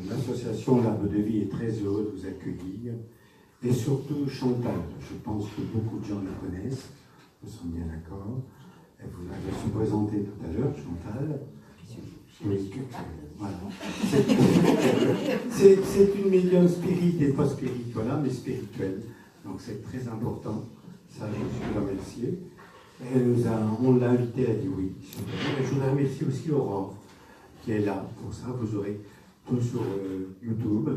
L'association L'Arbre de Vie est très heureuse de vous accueillir. Et surtout Chantal, je pense que beaucoup de gens la connaissent, nous sommes bien d'accord. Elle vous l'avait su présenter tout à l'heure, Chantal. Oui, voilà. C'est une médium spirituelle, pas spirituelle, mais spirituelle. Donc c'est très important. Ça, je suis remercié. On l'a invitée, elle a dit oui. Je voudrais remercier aussi Aurore, qui est là pour ça. Vous aurez tout sur YouTube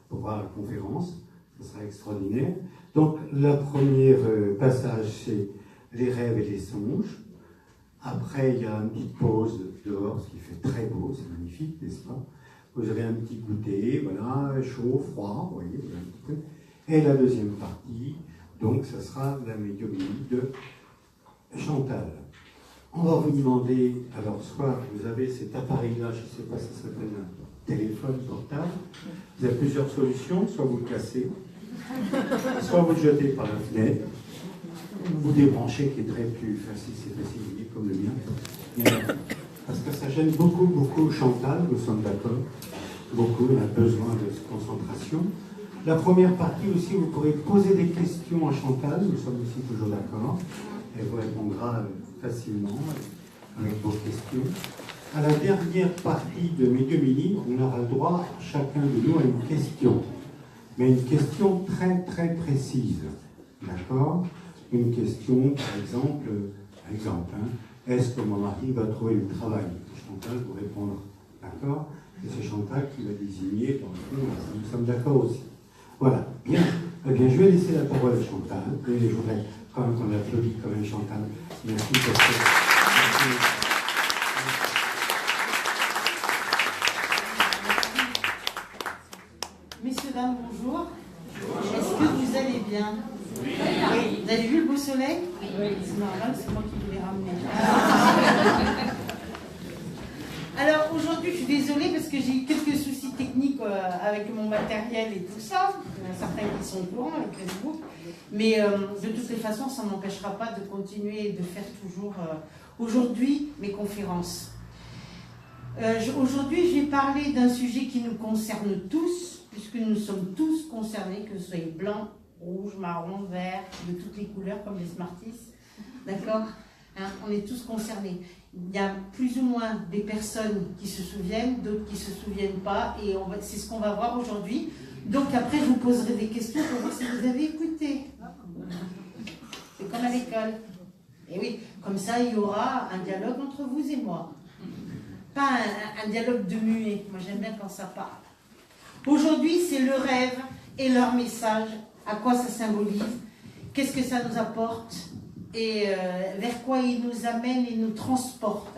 pour voir la conférence. Ce sera extraordinaire. Donc, le premier passage, c'est les rêves et les songes. Après, il y a une petite pause dehors, ce qui fait très beau, c'est magnifique, n'est-ce pas? Vous aurez un petit goûter, voilà, chaud, froid, vous voyez, un petit peu. Et la deuxième partie, donc, ça sera la médiumnie de Chantal. On va vous demander, alors, soit vous avez cet appareil-là, je ne sais pas si ça s'appelle un téléphone portable, vous avez plusieurs solutions, soit vous le cassez, soit vous le jetez par la fenêtre, vous débranchez, qui est très plus facile, c'est facile, comme le mien. Parce que ça gêne beaucoup, beaucoup Chantal, nous sommes d'accord. Beaucoup, on a besoin de concentration. La première partie aussi, vous pourrez poser des questions à Chantal, nous sommes aussi toujours d'accord. Elle vous répondra facilement avec vos questions. À la dernière partie de Médiumnie, on aura le droit, chacun de nous, à une question. Mais une question très très précise. D'accord? Une question, par exemple, est-ce que mon mari va trouver le travail? Chantal vous répondra. D'accord? Et c'est Chantal qui va désigner, dans le fond, nous sommes d'accord aussi. Voilà. Bien. Eh bien, je vais laisser la parole à Chantal. Et je voudrais quand même qu'on applaudisse quand même Chantal. Merci pour ça. Messieurs, dames, bonjour. Est-ce que vous allez bien? Oui. Vous avez vu le beau soleil? Oui. C'est normal, c'est moi qui vous l'ai ramené. Alors aujourd'hui, je suis désolée parce que j'ai eu quelques soucis techniques avec mon matériel et tout ça. Il y en a certains qui sont au courant avec Facebook. Mais de toutes les façons, ça ne m'empêchera pas de continuer de faire toujours aujourd'hui mes conférences. Aujourd'hui, je vais parler d'un sujet qui nous concerne tous, puisque nous sommes tous concernés, que vous soyez blanc, rouge, marron, vert, de toutes les couleurs comme les Smarties. D'accord? Hein, on est tous concernés. Il y a plus ou moins des personnes qui se souviennent, d'autres qui ne se souviennent pas, et c'est ce qu'on va voir aujourd'hui. Donc après, je vous poserai des questions pour voir si vous avez écouté. C'est comme à l'école. Et oui, comme ça, il y aura un dialogue entre vous et moi. Pas un dialogue de muet. Moi, j'aime bien quand ça parle. Aujourd'hui, c'est le rêve et leur message. À quoi ça symbolise? Qu'est-ce que ça nous apporte? Et vers quoi il nous amène et nous transporte.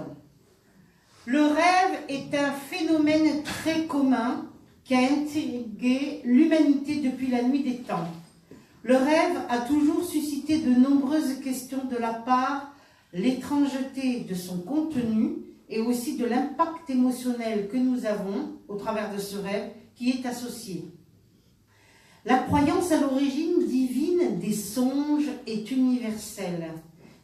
Le rêve est un phénomène très commun qui a intrigué l'humanité depuis la nuit des temps. Le rêve a toujours suscité de nombreuses questions de la part l'étrangeté de son contenu et aussi de l'impact émotionnel que nous avons au travers de ce rêve qui est associé. La croyance à l'origine divine des songes est universelle.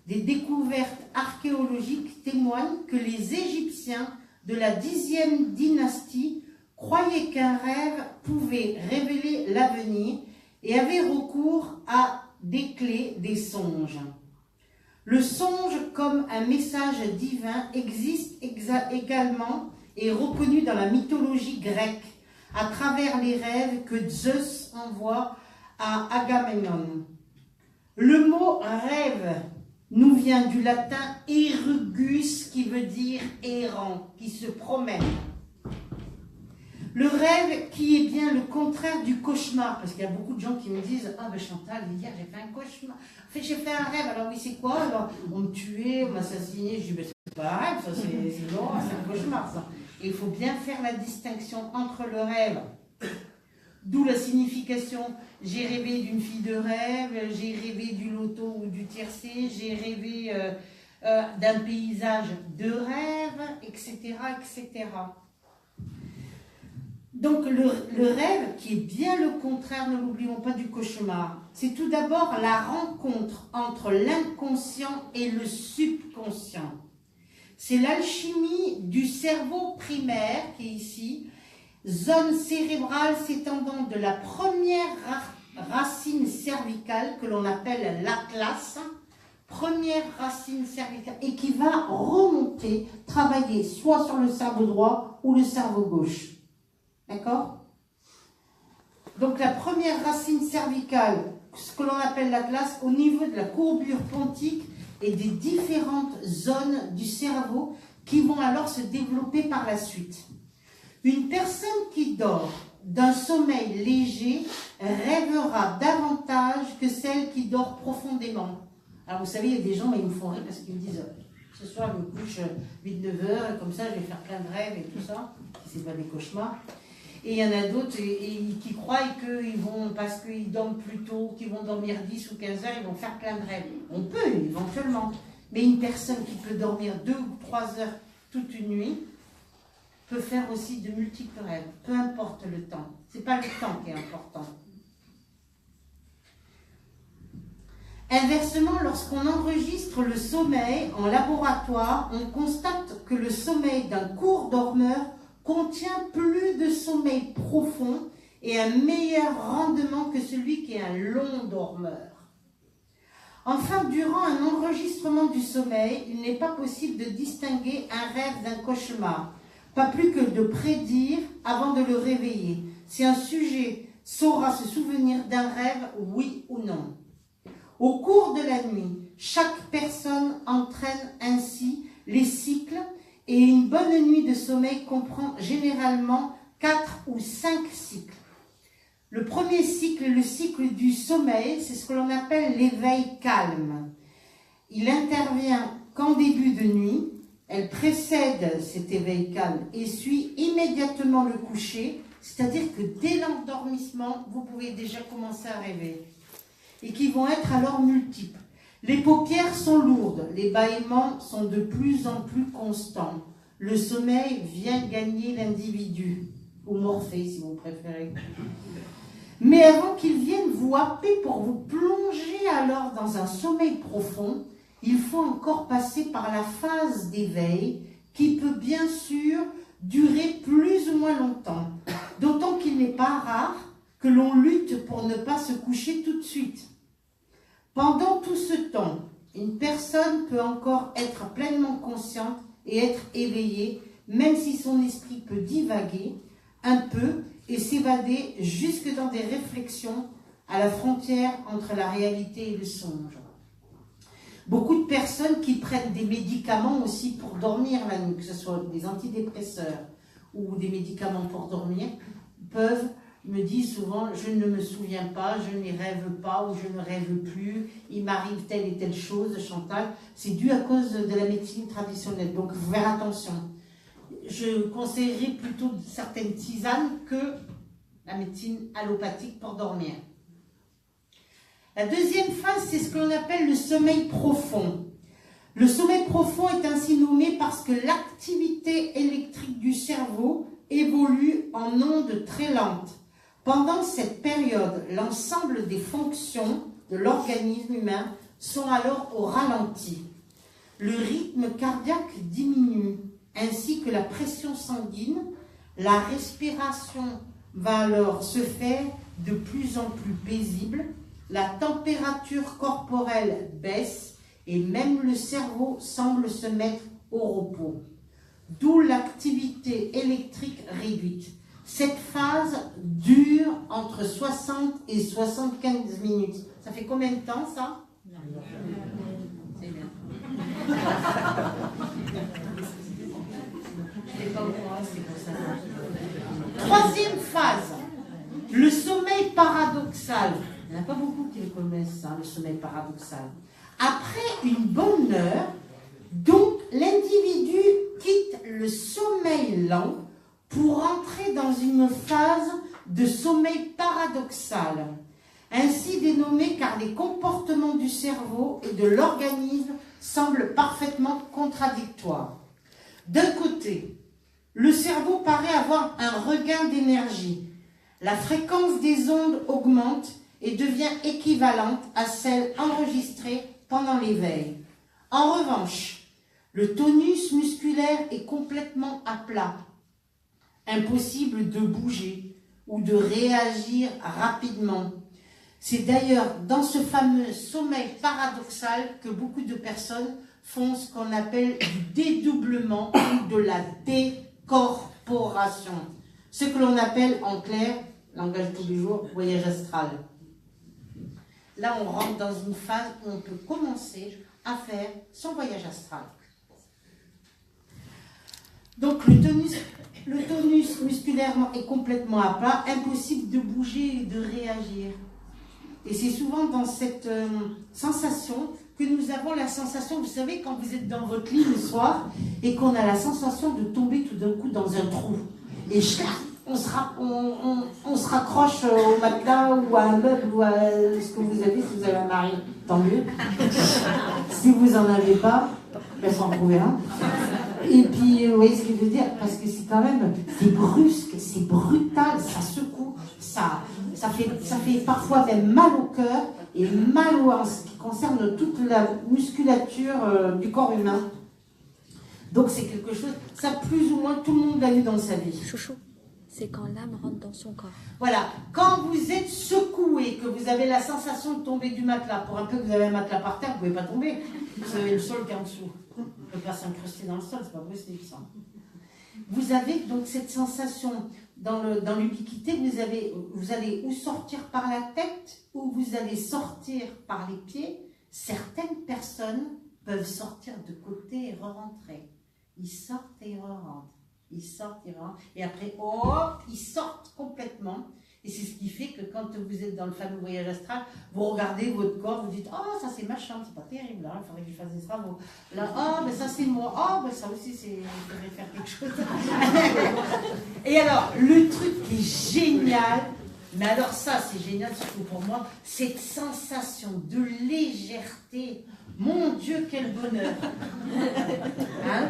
Des découvertes archéologiques témoignent que les Égyptiens de la 10e dynastie croyaient qu'un rêve pouvait révéler l'avenir et avaient recours à des clés des songes. Le songe comme un message divin existe également et est reconnu dans la mythologie grecque à travers les rêves que Zeus envoie à Agamemnon. Le mot rêve nous vient du latin erugus qui veut dire errant, qui se promène. Le rêve qui est bien le contraire du cauchemar, parce qu'il y a beaucoup de gens qui me disent « Ah ben Chantal, hier j'ai fait un cauchemar, j'ai fait un rêve, alors oui c'est quoi? Alors on me tuait, on m'assassinait, je dis ben, c'est pas un rêve, ça c'est non, c'est un cauchemar ça. » Et il faut bien faire la distinction entre le rêve, d'où la signification « j'ai rêvé d'une fille de rêve, j'ai rêvé du loto ou du tiercé, j'ai rêvé d'un paysage de rêve, etc. etc. » Donc le rêve, qui est bien le contraire, ne l'oublions pas, du cauchemar, c'est tout d'abord la rencontre entre l'inconscient et le subconscient. C'est l'alchimie du cerveau primaire, qui est ici, zone cérébrale s'étendant de la première racine cervicale que l'on appelle l'atlas, première racine cervicale, et qui va remonter, travailler soit sur le cerveau droit ou le cerveau gauche. D'accord? Donc la première racine cervicale, ce que l'on appelle l'atlas, au niveau de la courbure pontique et des différentes zones du cerveau qui vont alors se développer par la suite. Une personne qui dort d'un sommeil léger rêvera davantage que celle qui dort profondément. Alors vous savez, il y a des gens, ils me font rire parce qu'ils me disent ce soir je me couche 8-9 heures, comme ça je vais faire plein de rêves et tout ça, si c'est pas des cauchemars. Et il y en a d'autres qui croient qu'ils vont, parce qu'ils dorment plus tôt, qu'ils vont dormir 10 ou 15 heures, ils vont faire plein de rêves. On peut éventuellement, mais une personne qui peut dormir 2 ou 3 heures toute une nuit peut faire aussi de multiples rêves, peu importe le temps. C'est pas le temps qui est important. Inversement, lorsqu'on enregistre le sommeil en laboratoire, on constate que le sommeil d'un court dormeur contient plus de sommeil profond et un meilleur rendement que celui qui est un long dormeur. Enfin, durant un enregistrement du sommeil, il n'est pas possible de distinguer un rêve d'un cauchemar, pas plus que de prédire avant de le réveiller si un sujet saura se souvenir d'un rêve, oui ou non. Au cours de la nuit, chaque personne entraîne ainsi les cycles et une bonne nuit de sommeil comprend généralement 4 ou 5 cycles. Le premier cycle est le cycle du sommeil, c'est ce que l'on appelle l'éveil calme. Il intervient qu'en début de nuit, elle précède cet éveil calme et suit immédiatement le coucher, c'est-à-dire que dès l'endormissement, vous pouvez déjà commencer à rêver. Et qui vont être alors multiples. Les paupières sont lourdes, les bâillements sont de plus en plus constants. Le sommeil vient gagner l'individu, ou Morphée si vous préférez. Mais avant qu'il vienne vous happer pour vous plonger alors dans un sommeil profond, il faut encore passer par la phase d'éveil qui peut bien sûr durer plus ou moins longtemps. D'autant qu'il n'est pas rare que l'on lutte pour ne pas se coucher tout de suite. Pendant tout ce temps, une personne peut encore être pleinement consciente et être éveillée, même si son esprit peut divaguer un peu et s'évader jusque dans des réflexions à la frontière entre la réalité et le songe. Beaucoup de personnes qui prennent des médicaments aussi pour dormir la nuit, que ce soit des antidépresseurs ou des médicaments pour dormir, me disent souvent « je ne me souviens pas, je n'y rêve pas ou je ne rêve plus, il m'arrive telle et telle chose, Chantal ». C'est dû à cause de la médecine traditionnelle, donc il faut faire attention. Je conseillerais plutôt certaines tisanes que la médecine allopathique pour dormir. La deuxième phase, c'est ce que l'on appelle le sommeil profond. Le sommeil profond est ainsi nommé parce que l'activité électrique du cerveau évolue en ondes très lentes. Pendant cette période, l'ensemble des fonctions de l'organisme humain sont alors au ralenti. Le rythme cardiaque diminue, ainsi que la pression sanguine. La respiration va alors se faire de plus en plus paisible. La température corporelle baisse et même le cerveau semble se mettre au repos. D'où l'activité électrique réduite. Cette phase dure entre 60 et 75 minutes. Ça fait combien de temps, ça? C'est bien. Je n'ai pas au courant, c'est pour ça. Troisième phase, le sommeil paradoxal. Il n'y en a pas beaucoup qui le connaissent, hein, le sommeil paradoxal. Après une bonne heure, donc l'individu quitte le sommeil lent pour entrer dans une phase de sommeil paradoxal, ainsi dénommé car les comportements du cerveau et de l'organisme semblent parfaitement contradictoires. D'un côté, le cerveau paraît avoir un regain d'énergie. La fréquence des ondes augmente et devient équivalente à celle enregistrée pendant l'éveil. En revanche, le tonus musculaire est complètement à plat. impossible de bouger ou de réagir rapidement. C'est d'ailleurs dans ce fameux sommeil paradoxal que beaucoup de personnes font ce qu'on appelle du dédoublement ou de la décorporation. Ce que l'on appelle en clair, langage tous les jours, voyage astral. Là, on rentre dans une phase où on peut commencer à faire son voyage astral. Donc le tonus musculairement est complètement à plat, impossible de bouger et de réagir. Et c'est souvent dans cette sensation que nous avons la sensation, vous savez, quand vous êtes dans votre lit le soir et qu'on a la sensation de tomber tout d'un coup dans un trou. Et on se raccroche au matelas ou à un meuble ou à ce que vous avez, si vous avez un mari, tant mieux. Si vous n'en avez pas, ben s'en trouver un. Et puis, vous voyez ce que je veux dire, parce que c'est quand même, c'est brusque, c'est brutal, ça secoue, ça fait parfois même mal au cœur et mal en ce qui concerne toute la musculature du corps humain. Donc c'est quelque chose, ça plus ou moins tout le monde l'a vu dans sa vie. Chouchou, c'est quand l'âme rentre dans son corps. Voilà, quand vous êtes secoué, que vous avez la sensation de tomber du matelas, pour un peu que vous avez un matelas par terre, vous ne pouvez pas tomber, vous avez le sol qui est en dessous. On ne peut pas s'incruster dans le sol, c'est pas possible ça. Vous avez donc cette sensation dans l'ubiquité, vous allez ou sortir par la tête, ou vous allez sortir par les pieds. Certaines personnes peuvent sortir de côté et re-rentrer. Ils sortent et re-rentrent. Ils sortent et re-rentrent. Et après, hop, ils sortent complètement. Et c'est ce qui fait que quand vous êtes dans le fameux voyage astral, vous regardez votre corps, vous dites « Oh, ça c'est ma chambre, c'est pas terrible, là, il faudrait que je fasse des travaux. » Là, « Oh, ben ça c'est moi. Oh, ben ça aussi, il faudrait faire quelque chose. » Et alors, le truc qui est génial, mais alors ça c'est génial, surtout pour moi, cette sensation de légèreté. Mon Dieu, quel bonheur. Hein?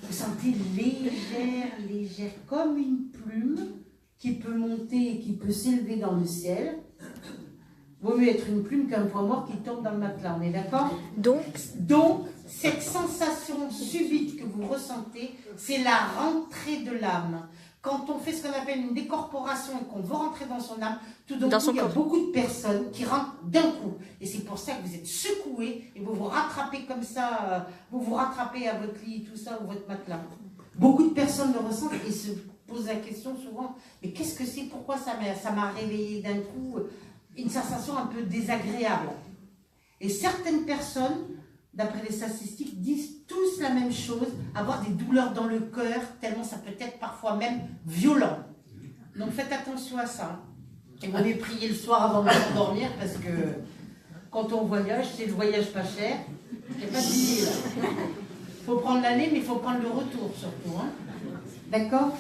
Vous sentez légère, comme une plume qui peut monter et qui peut s'élever dans le ciel. Vaut mieux être une plume qu'un poids mort qui tombe dans le matelas, on est d'accord? Donc, cette sensation subite que vous ressentez, c'est la rentrée de l'âme. Quand on fait ce qu'on appelle une décorporation et qu'on veut rentrer dans son âme, tout d'un coup, il y a beaucoup de personnes qui rentrent d'un coup. Et c'est pour ça que vous êtes secoué et vous vous rattrapez comme ça, vous vous rattrapez à votre lit, tout ça, ou votre matelas. Beaucoup de personnes le ressentent et se posent la question souvent, mais qu'est-ce que c'est? Pourquoi ça m'a réveillé d'un coup? Une sensation un peu désagréable. Et certaines personnes, d'après les statistiques, disent tous la même chose, avoir des douleurs dans le cœur, tellement ça peut être parfois même violent. Donc faites attention à ça. Et vous allez prier le soir avant de dormir, parce que quand on voyage, c'est le voyage pas cher. C'est pas difficile. Il faut prendre l'aller, mais il faut prendre le retour surtout. Hein. D'accord?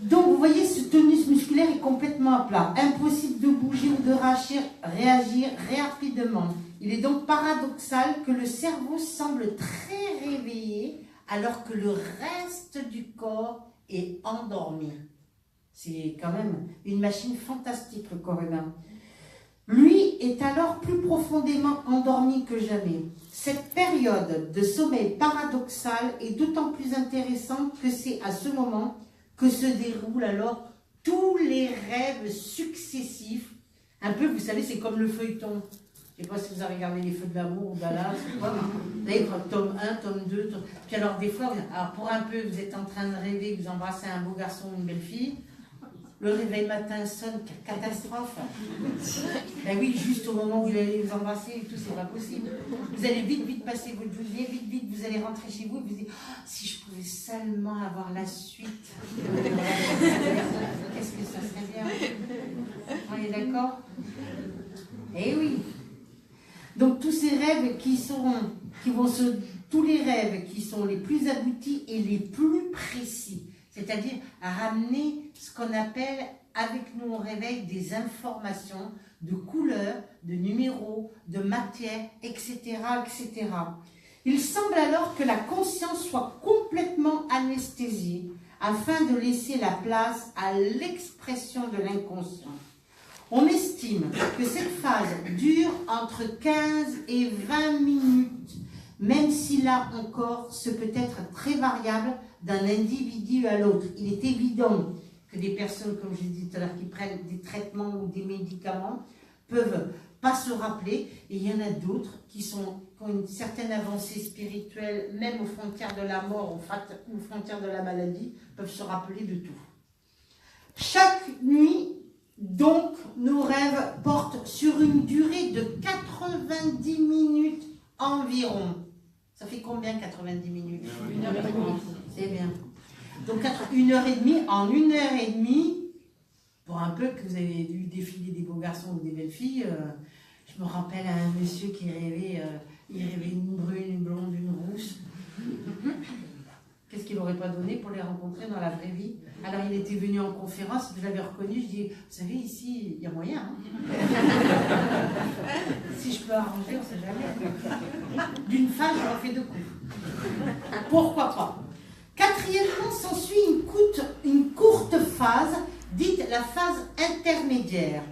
Donc vous voyez, ce tonus musculaire est complètement à plat. Impossible de bouger ou de réagir rapidement. Il est donc paradoxal que le cerveau semble très réveillé alors que le reste du corps est endormi. C'est quand même une machine fantastique, le corps humain. Lui est alors plus profondément endormi que jamais. Cette période de sommeil paradoxal est d'autant plus intéressante que c'est à ce moment que se déroulent alors tous les rêves successifs. Un peu, vous savez, c'est comme le feuilleton. Je ne sais pas si vous avez regardé Les Feux de l'amour ou Dallas, c'est quoi. Vous avez tome 1, tome 2, puis alors des fois, alors pour un peu, vous êtes en train de rêver, vous embrassez un beau garçon ou une belle fille, le réveil matin sonne, catastrophe. Ben oui, juste au moment où vous allez vous embrasser et tout, c'est pas possible. Vous allez vite passer votre journée, vite, vous allez rentrer chez vous et vous dites oh, si je pouvais seulement avoir la suite. Qu'est-ce que ça serait bien? On est d'accord? Eh oui. Donc tous ces rêves tous les rêves qui sont les plus aboutis et les plus précis. C'est-à-dire à ramener ce qu'on appelle, avec nous au réveil, des informations de couleurs, de numéros, de matière, etc., etc. Il semble alors que la conscience soit complètement anesthésiée afin de laisser la place à l'expression de l'inconscient. On estime que cette phase dure entre 15 et 20 minutes, même si là encore, ce peut être très variable d'un individu à l'autre. Il est évident que des personnes, comme je l'ai dit tout à l'heure, qui prennent des traitements ou des médicaments, peuvent pas se rappeler, et il y en a d'autres qui ont une certaine avancée spirituelle, même aux frontières de la mort, aux frontières de la maladie, peuvent se rappeler de tout. Chaque nuit, donc, nos rêves portent sur une durée de 90 minutes environ. Ça fait combien 90 minutes? 1h30. C'est bien. Donc 1h30, en 1h30, pour un peu que vous avez vu défiler des beaux garçons ou des belles filles, je me rappelle à un monsieur qui rêvait, il rêvait une brune, une blonde, une rousse. Qu'est-ce qu'il n'aurait pas donné pour les rencontrer dans la vraie vie? Alors il était venu en conférence, je l'avais reconnu, je dis, vous savez, ici, il y a moyen. Hein. Si je peux arranger, on ne sait jamais. D'une femme, j'en fais 2 coups. Pourquoi pas? Quatrièmement, s'ensuit une courte phase, dite la phase intermédiaire.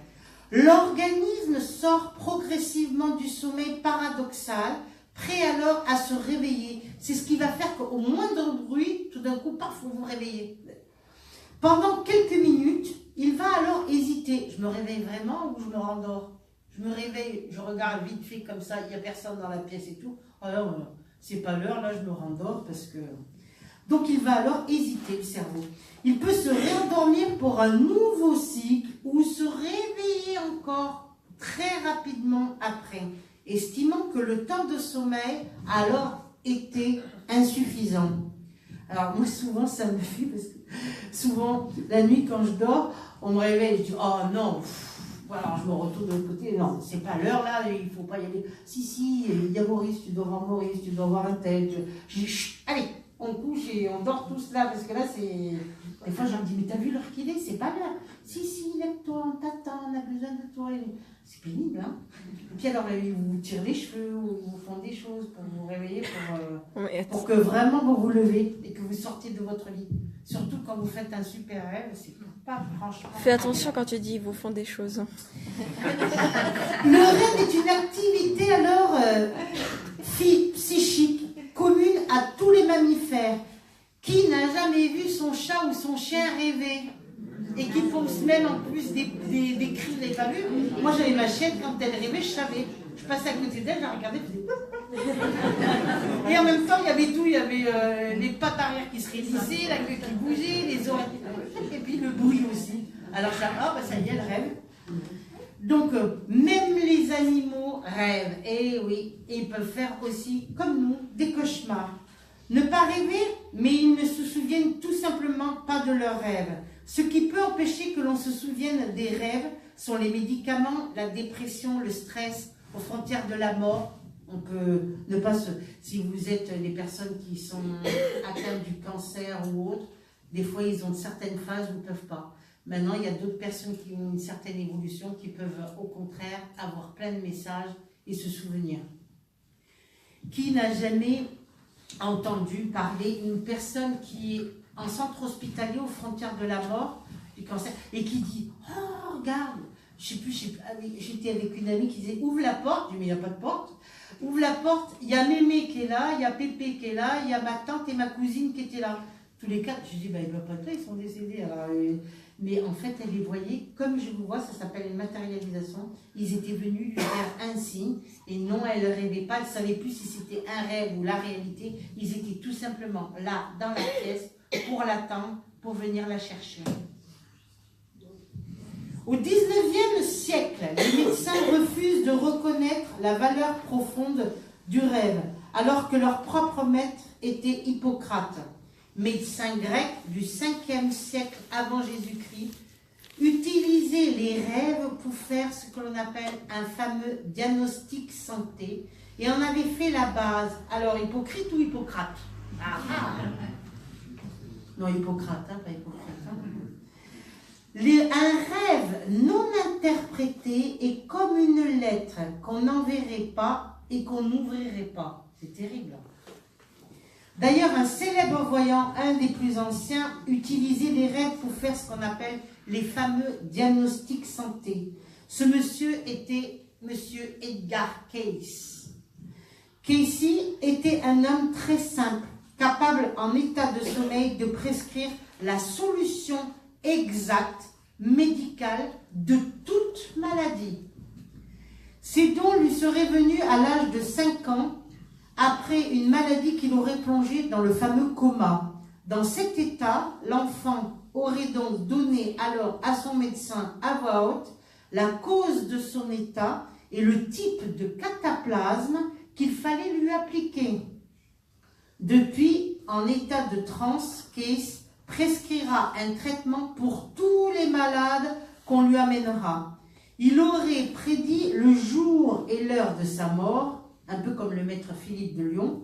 L'organisme sort progressivement du sommeil paradoxal, prêt alors à se réveiller. C'est ce qui va faire qu'au moindre bruit, tout d'un coup, paf, vous vous réveillez. Pendant quelques minutes, il va alors hésiter. Je me réveille vraiment ou je me rendors? Je me réveille, je regarde vite fait comme ça, il n'y a personne dans la pièce et tout. Alors, c'est pas l'heure, là, je me rendors parce que... Donc, il va alors hésiter, le cerveau. Il peut se réendormir pour un nouveau cycle ou se réveiller encore très rapidement après, estimant que le temps de sommeil a alors été insuffisant. Alors, moi, souvent, ça me fait, parce que souvent, la nuit, quand je dors, on me réveille, je dis, oh non, alors je me retourne de l'autre côté, non, c'est pas l'heure là, il faut pas y aller. Si, il y a Maurice, tu dois voir Maurice, tu dois voir un tel. Allez, on couche et on dort tous là, parce que là, c'est... Des fois, je leur dis, mais t'as vu l'heure qu'il est? C'est pas l'heure. Si, lève-toi, on t'attend, on a besoin de toi. C'est pénible, hein. Et puis alors, ils vous tirent les cheveux, ou ils vous font des choses pour vous réveiller, pour que vraiment vous vous levez et que vous sortiez de votre lit. Surtout quand vous faites un super rêve, c'est pas franchement... Fais attention quand tu dis ils vous font des choses. Le rêve est une activité alors psychique commune à tous les mammifères. Qui n'a jamais vu son chat ou son chien rêver? Et qui pousse même en plus des cris, vous n'avez pas vu? Moi j'avais ma chienne, quand elle rêvait, je savais. Je passais à côté d'elle, je la regardais, je faisais... Et en même temps, il y avait tout, il y avait les pattes arrière qui se raidissaient, la queue qui bougeait, les oreilles, et puis le bruit aussi. Alors ça y est, elle rêve. Donc, même les animaux rêvent, et oui, et ils peuvent faire aussi, comme nous, des cauchemars. Ne pas rêver, mais ils ne se souviennent tout simplement pas de leurs rêves. Ce qui peut empêcher que l'on se souvienne des rêves sont les médicaments, la dépression, le stress, aux frontières de la mort. On peut ne pas se... Si vous êtes les personnes qui sont atteintes du cancer ou autre, des fois ils ont certaines phases où ils ne peuvent pas. Maintenant, il y a d'autres personnes qui ont une certaine évolution qui peuvent au contraire avoir plein de messages et se souvenir. Qui n'a jamais entendu parler d'une personne qui est en centre hospitalier aux frontières de la mort, du cancer, et qui dit « Oh, regarde !» J'étais avec une amie qui disait « Ouvre la porte !» Je dis « Mais il n'y a pas de porte. » Ouvre la porte, il y a Mémé qui est là, il y a Pépé qui est là, il y a ma tante et ma cousine qui étaient là. Tous les quatre, je dis bah, « Ils ne doivent pas être là, ils sont décédés. » Alors, mais en fait, elle les voyait comme je vous vois, ça s'appelle une matérialisation. Ils étaient venus lui faire un signe, et non, elle ne rêvait pas, elle ne savait plus si c'était un rêve ou la réalité. Ils étaient tout simplement là, dans la pièce, pour l'attendre, pour venir la chercher. Au 19e siècle, les médecins refusent de reconnaître la valeur profonde du rêve, alors que leur propre maître était Hippocrate, médecin grec du 5e siècle avant Jésus-Christ, utilisait les rêves pour faire ce que l'on appelle un fameux diagnostic santé, et en avait fait la base. Alors, Hippocrate ou Hippocrate? Non, Hippocrate, hein, pas Hippocrate. Hein. Un rêve non interprété est comme une lettre qu'on n'enverrait pas et qu'on n'ouvrirait pas. C'est terrible. D'ailleurs, un célèbre voyant, un des plus anciens, utilisait les rêves pour faire ce qu'on appelle les fameux diagnostics santé. Ce monsieur était monsieur Edgar Cayce. Cayce était un homme très simple, capable en état de sommeil de prescrire la solution exacte médicale de toute maladie. Ces dons lui seraient venus à l'âge de 5 ans après une maladie qui l'aurait plongé dans le fameux coma. Dans cet état, l'enfant aurait donc donné alors à son médecin à voix haute la cause de son état et le type de cataplasme qu'il fallait lui appliquer. Depuis, en état de transe, Case prescrira un traitement pour tous les malades qu'on lui amènera. Il aurait prédit le jour et l'heure de sa mort, un peu comme le maître Philippe de Lyon,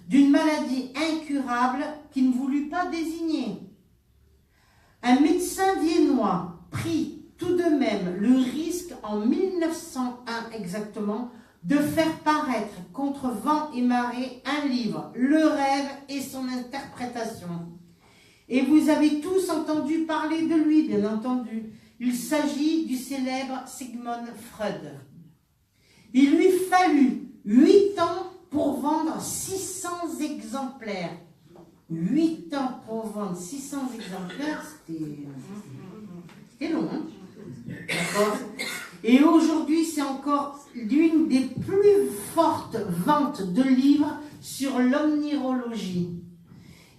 d'une maladie incurable qu'il ne voulut pas désigner. Un médecin viennois prit tout de même le risque en 1901 exactement de faire paraître contre vent et marée un livre, Le rêve et son interprétation. Et vous avez tous entendu parler de lui, bien entendu. Il s'agit du célèbre Sigmund Freud. Il lui fallut 8 ans pour vendre 600 exemplaires. 8 ans pour vendre 600 exemplaires, c'était long, hein? D'accord. Et aujourd'hui, c'est encore l'une des plus fortes ventes de livres sur l'omnirologie.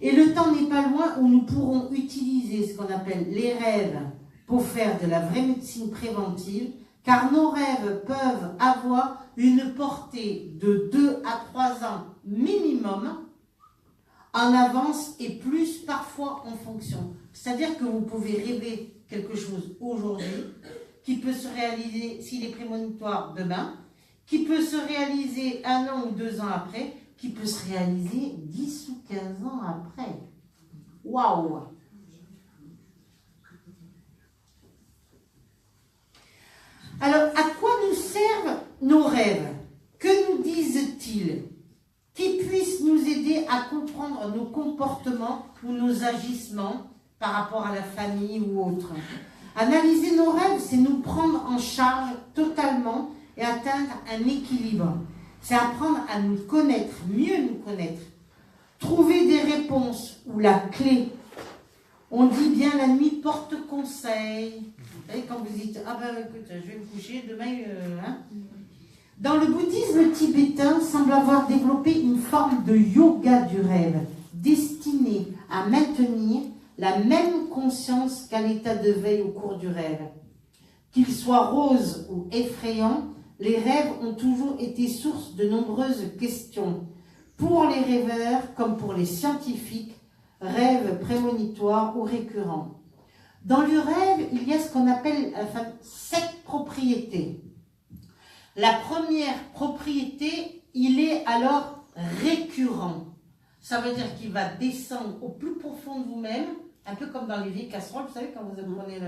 Et le temps n'est pas loin où nous pourrons utiliser ce qu'on appelle les rêves pour faire de la vraie médecine préventive, car nos rêves peuvent avoir une portée de 2 à 3 ans minimum en avance et plus parfois en fonction. C'est-à-dire que vous pouvez rêver quelque chose aujourd'hui qui peut se réaliser s'il est prémonitoire demain, qui peut se réaliser 1 an ou 2 ans après, qui peut se réaliser 10 ou 15 ans après. Waouh! Alors, à quoi nous servent nos rêves? Que nous disent-ils? Qui puissent nous aider à comprendre nos comportements ou nos agissements par rapport à la famille ou autre. Analyser nos rêves, c'est nous prendre en charge totalement et atteindre un équilibre. C'est apprendre à nous connaître, mieux nous connaître. Trouver des réponses ou la clé. On dit bien la nuit porte conseil. Vous savez, quand vous dites, ah ben écoute, je vais me coucher, demain, hein. Dans le bouddhisme tibétain, semble avoir développé une forme de yoga du rêve, destinée à maintenir la même conscience qu'à l'état de veille au cours du rêve. Qu'ils soient roses ou effrayants, les rêves ont toujours été source de nombreuses questions. Pour les rêveurs comme pour les scientifiques, rêves prémonitoires ou récurrents. Dans le rêve, il y a ce qu'on appelle 7 propriétés. La première propriété, il est alors récurrent. Ça veut dire qu'il va descendre au plus profond de vous-même, un peu comme dans les vieilles casseroles. Vous savez, quand vous prenez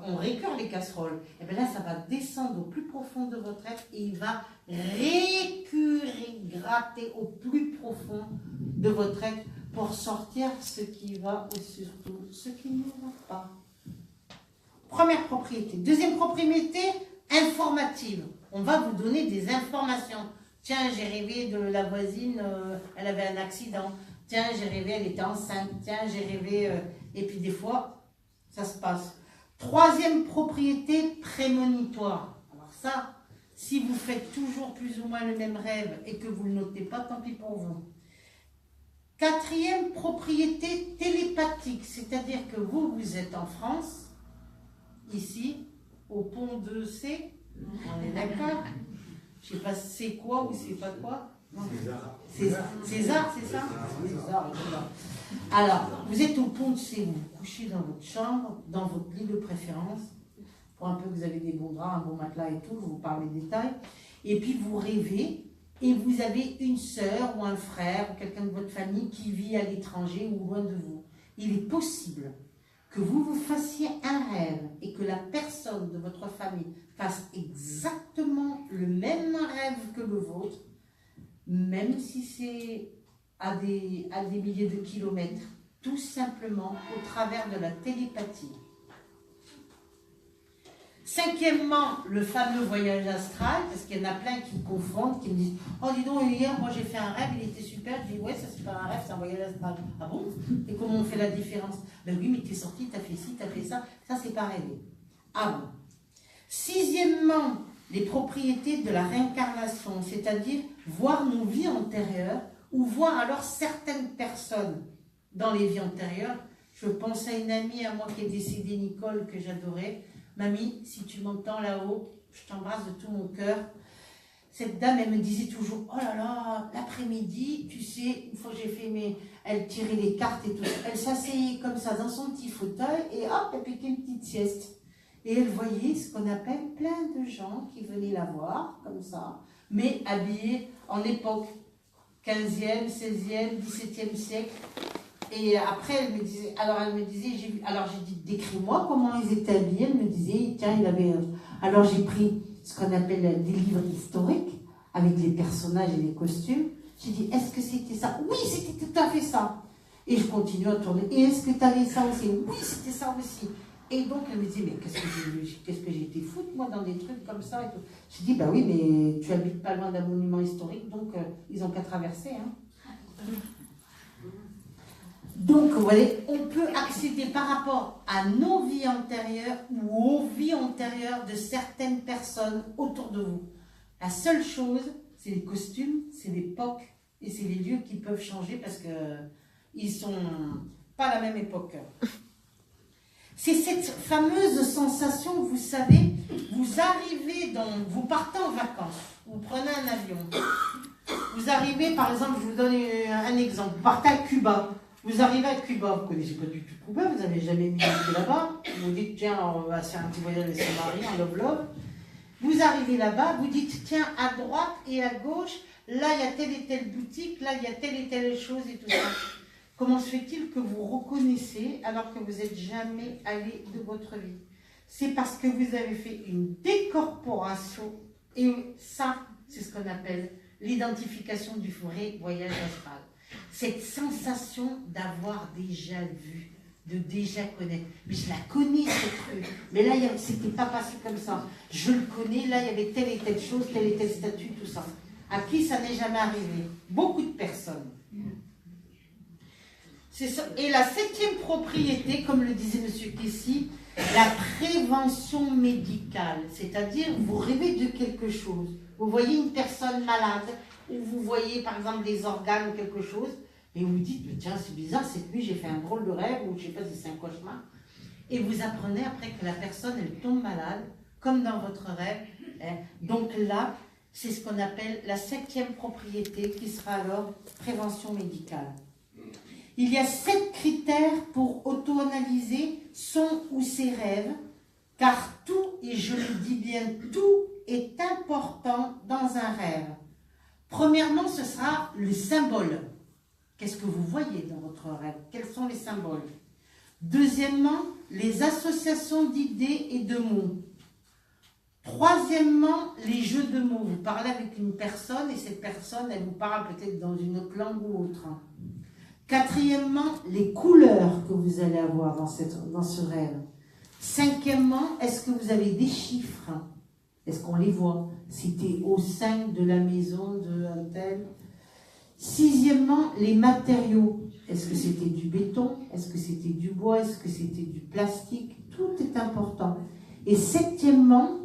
on récure les casseroles. Et bien là, ça va descendre au plus profond de votre être et il va récurer, gratter au plus profond de votre être pour sortir ce qui va et surtout ce qui ne va pas. Première propriété. Deuxième propriété, informative. On va vous donner des informations. Tiens, j'ai rêvé de la voisine, elle avait un accident. Tiens, j'ai rêvé, elle était enceinte. Tiens, j'ai rêvé... Et puis des fois, ça se passe. Troisième propriété, prémonitoire. Alors ça, si vous faites toujours plus ou moins le même rêve et que vous ne le notez pas, tant pis pour vous. Quatrième propriété, télépathique. C'est-à-dire que vous êtes en France, ici, au pont de C. On est d'accord? Je ne sais pas c'est quoi ou c'est pas quoi. César, c'est ça? César. Alors, vous êtes au pont de C, vous vous couchez dans votre chambre, dans votre lit de préférence, pour un peu que vous avez des bons draps, un bon matelas et tout, je vous parle des détails, et puis vous rêvez, et vous avez une sœur ou un frère ou quelqu'un de votre famille qui vit à l'étranger ou loin de vous. Il est possible que vous fassiez un rêve et que la personne de votre famille fasse exactement le même rêve que le vôtre, même si c'est à des milliers de kilomètres, tout simplement au travers de la télépathie. Cinquièmement, le fameux voyage astral, parce qu'il y en a plein qui me confondent, qui me disent « Oh, dis donc, hier, moi j'ai fait un rêve, il était super. » Je dis « Ouais, ça c'est pas un rêve, c'est un voyage astral. » « Ah bon? Et comment on fait la différence? » « Ben oui, mais t'es sorti, t'as fait ci, t'as fait ça. Ça, c'est pas rêvé. » Ah bon? Sixièmement, les propriétés de la réincarnation, c'est-à-dire voir nos vies antérieures ou voir alors certaines personnes dans les vies antérieures. Je pense à une amie à moi qui est décédée, Nicole, que j'adorais. Mamie, si tu m'entends là-haut, je t'embrasse de tout mon cœur. Cette dame, elle me disait toujours, oh là là, l'après-midi, tu sais, une fois que j'ai fait elle tirait les cartes et tout, elle s'asseyait comme ça dans son petit fauteuil et hop, elle piquait une petite sieste. Et elle voyait ce qu'on appelle plein de gens qui venaient la voir, comme ça, mais habillés en époque 15e, 16e, 17e siècle. Et après, elle me disait, alors j'ai dit, décris-moi comment ils étaient habillés. Elle me disait, tiens, il avait... Alors j'ai pris ce qu'on appelle des livres historiques, avec les personnages et les costumes. J'ai dit, est-ce que c'était ça? Oui, c'était tout à fait ça. Et je continue à tourner. Et est-ce que tu avais ça aussi? Oui, c'était ça aussi. Et donc, elle me dit, mais qu'est-ce que j'ai été foutre, moi, dans des trucs comme ça et tout. J'ai dit, bah oui, mais tu habites pas loin d'un monument historique, donc ils ont qu'à traverser. Hein. Donc, vous voyez, on peut accéder par rapport à nos vies antérieures ou aux vies antérieures de certaines personnes autour de vous. La seule chose, c'est les costumes, c'est l'époque et c'est les lieux qui peuvent changer parce qu'ils ne sont pas à la même époque. C'est cette fameuse sensation, vous savez, vous partez en vacances, vous prenez un avion, vous arrivez, par exemple, je vous donne un exemple, vous partez à Cuba, vous arrivez à Cuba, vous ne connaissez pas du tout Cuba, vous n'avez jamais mis les pieds là-bas, vous vous dites, tiens, on va faire un petit voyage avec son mari, en love-love, vous arrivez là-bas, vous dites, tiens, à droite et à gauche, là, il y a telle et telle boutique, là, il y a telle et telle chose et tout ça. Comment se fait-il que vous reconnaissez alors que vous n'êtes jamais allé de votre vie? C'est parce que vous avez fait une décorporation et ça, c'est ce qu'on appelle l'identification du vrai voyage astral. Cette sensation d'avoir déjà vu, de déjà connaître. Mais je la connais, cette truc. Mais là, c'était pas passé comme ça. Je le connais, là, il y avait telle et telle chose, tel et tel statut, tout ça. À qui ça n'est jamais arrivé? Beaucoup de personnes. Et la septième propriété, comme le disait M. Kessy, la prévention médicale, c'est-à-dire vous rêvez de quelque chose. Vous voyez une personne malade, ou vous voyez par exemple des organes ou quelque chose, et vous vous dites, tiens, c'est bizarre, cette nuit j'ai fait un drôle de rêve, ou je ne sais pas si c'est un cauchemar. Et vous apprenez après que la personne, elle tombe malade, comme dans votre rêve. Donc là, c'est ce qu'on appelle la septième propriété, qui sera alors prévention médicale. Il y a 7 critères pour auto-analyser son ou ses rêves, car tout, et je le dis bien, tout est important dans un rêve. Premièrement, ce sera les symboles. Qu'est-ce que vous voyez dans votre rêve? Quels sont les symboles? Deuxièmement, les associations d'idées et de mots. Troisièmement, les jeux de mots. Vous parlez avec une personne et cette personne, elle vous parle peut-être dans une autre langue ou autre. Quatrièmement, les couleurs que vous allez avoir dans ce rêve. Cinquièmement, est-ce que vous avez des chiffres? Est-ce qu'on les voit? C'était au 5 de la maison de un tel. Sixièmement, les matériaux. Est-ce que c'était du béton? Est-ce que c'était du bois? Est-ce que c'était du plastique? Tout est important. Et septièmement,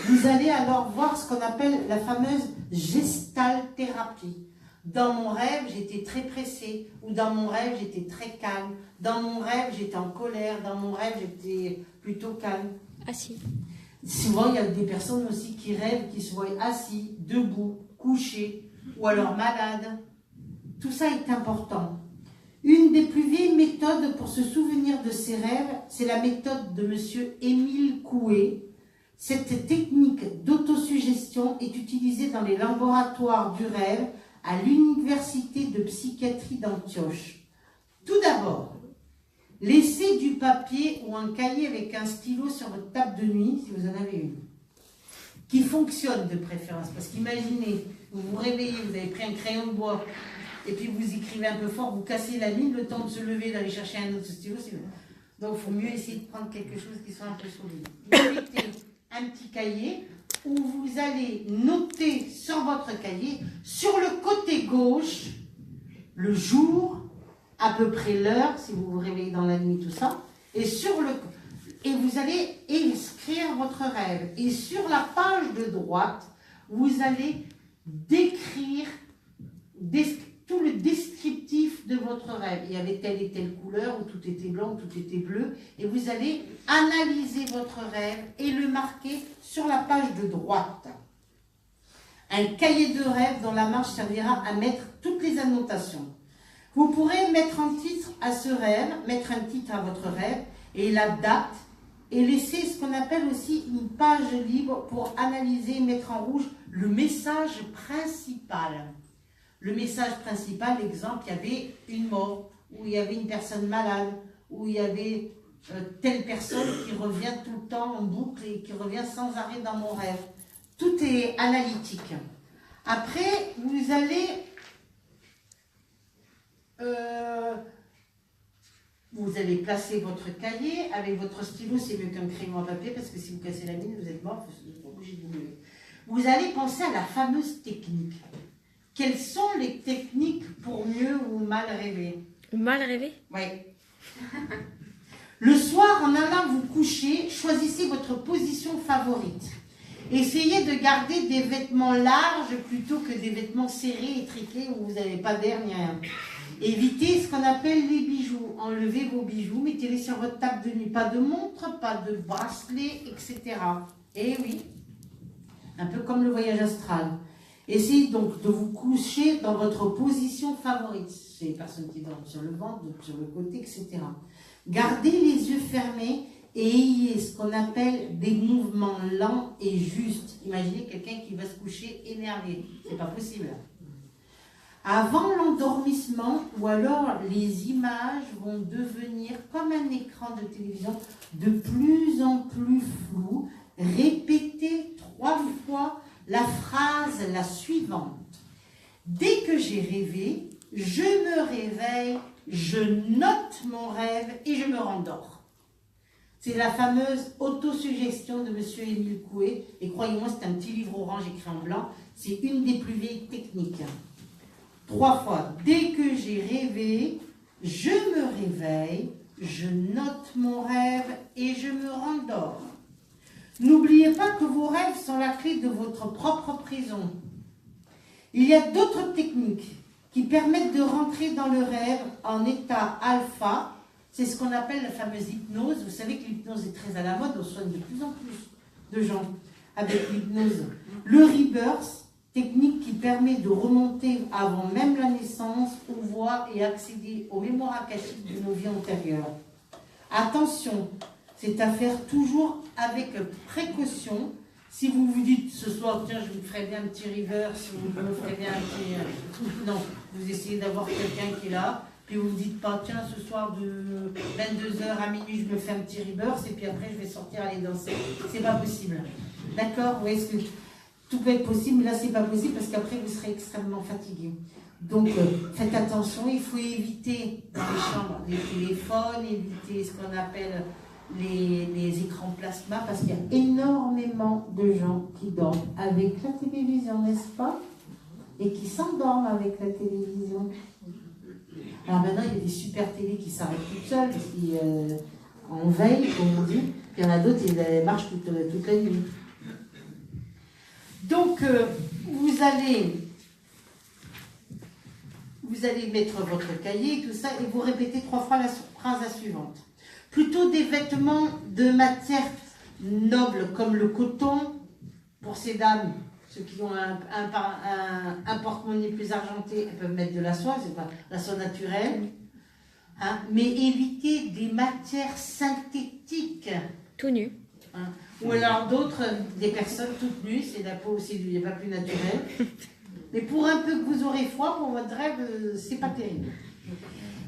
vous allez alors voir ce qu'on appelle la fameuse gestalthérapie. Dans mon rêve, j'étais très pressée, ou dans mon rêve, j'étais très calme. Dans mon rêve, j'étais en colère. Dans mon rêve, j'étais plutôt calme. Assis. Souvent, il y a des personnes aussi qui rêvent, qui se voient assis, debout, couchés, ou alors malades. Tout ça est important. Une des plus vieilles méthodes pour se souvenir de ses rêves, c'est la méthode de M. Émile Coué. Cette technique d'autosuggestion est utilisée dans les laboratoires du rêve à l'université de psychiatrie d'Antioche. Tout d'abord, laissez du papier ou un cahier avec un stylo sur votre table de nuit, si vous en avez une, qui fonctionne de préférence. Parce qu'imaginez, vous vous réveillez, vous avez pris un crayon de bois, et puis vous écrivez un peu fort, vous cassez la ligne, le temps de se lever, d'aller chercher un autre stylo. Donc il faut mieux essayer de prendre quelque chose qui soit un peu solide. Évitez un petit cahier où vous allez noter sur votre cahier, sur le côté gauche, le jour, à peu près l'heure, si vous vous réveillez dans la nuit, tout ça, et vous allez inscrire votre rêve. Et sur la page de droite, vous allez décrire tout le descriptif de votre rêve. Il y avait telle et telle couleur, où tout était blanc, tout était bleu, et vous allez analyser votre rêve et le marquer sur la page de droite. Un cahier de rêve dont la marge servira à mettre toutes les annotations. Vous pourrez mettre un titre à ce rêve, mettre un titre à votre rêve, et la date, et laisser ce qu'on appelle aussi une page libre pour analyser, mettre en rouge le message principal. Le message principal, exemple, il y avait une mort, ou il y avait une personne malade, ou il y avait telle personne qui revient tout le temps en boucle et qui revient sans arrêt dans mon rêve. Tout est analytique. Après, vous allez placer votre cahier avec votre stylo, c'est mieux qu'un crayon à papier, parce que si vous cassez la mine, vous êtes mort, vous êtes obligé de vous lever. Vous allez penser à la fameuse technique. Quelles sont les techniques pour mieux ou mal rêver? Mal rêver? Oui. Le soir, en allant vous coucher, choisissez votre position favorite. Essayez de garder des vêtements larges plutôt que des vêtements serrés et triqués où vous n'avez pas d'air ni rien. Évitez ce qu'on appelle les bijoux. Enlevez vos bijoux, mettez-les sur votre table de nuit. Pas de montre, pas de bracelet, etc. Eh oui, un peu comme le voyage astral. Essayez donc de vous coucher dans votre position favorite. C'est les personnes qui dorment sur le ventre, donc sur le côté, etc. Gardez les yeux fermés et ayez ce qu'on appelle des mouvements lents et justes. Imaginez quelqu'un qui va se coucher énervé. C'est pas possible. Avant l'endormissement, ou alors les images vont devenir comme un écran de télévision de plus en plus flou. Répétez 3 fois la phrase la suivante. Dès que j'ai rêvé, je me réveille, je note mon rêve et je me rendors. C'est la fameuse autosuggestion de M. Émile Coué. Et croyez-moi, c'est un petit livre orange écrit en blanc. C'est une des plus vieilles techniques. 3 fois. Dès que j'ai rêvé, je me réveille, je note mon rêve et je me rendors. N'oubliez pas que vos rêves sont la clé de votre propre prison. Il y a d'autres techniques qui permettent de rentrer dans le rêve en état alpha. C'est ce qu'on appelle la fameuse hypnose. Vous savez que l'hypnose est très à la mode. On soigne de plus en plus de gens avec l'hypnose. Le rebirth, technique qui permet de remonter avant même la naissance, ou voir et accéder aux mémoires akashiques de nos vies antérieures. Attention, c'est à faire toujours avec précaution. Si vous vous dites ce soir, tiens, je me ferai bien un petit reverse, ou je me ferai bien un petit... Non, vous essayez d'avoir quelqu'un qui est là, puis vous ne dites pas, tiens, ce soir de 22h à minuit, je me fais un petit reverse, et puis après, je vais sortir aller danser. C'est pas possible. D'accord? Oui, tout peut être possible, mais là, c'est pas possible, parce qu'après, vous serez extrêmement fatigué. Donc, faites attention, il faut éviter dans les chambres les téléphones, éviter ce qu'on appelle... les écrans plasma, parce qu'il y a énormément de gens qui dorment avec la télévision, n'est-ce pas? Et qui s'endorment avec la télévision. Alors maintenant, il y a des super télés qui s'arrêtent toutes seules, qui en veille, comme on dit. Puis il y en a d'autres, qui marchent toute la nuit. Donc, vous allez mettre votre cahier et tout ça, et vous répétez 3 fois la phrase suivante. Plutôt des vêtements de matière noble comme le coton pour ces dames. Ceux qui ont un porte-monnaie plus argenté, elles peuvent mettre de la soie, c'est pas la soie naturelle. Hein, mais évitez des matières synthétiques. Tout nu. Hein, ou alors d'autres, des personnes toutes nues, c'est la peau aussi, il n'y a pas plus naturel. Mais pour un peu que vous aurez froid, pour votre rêve, c'est pas terrible.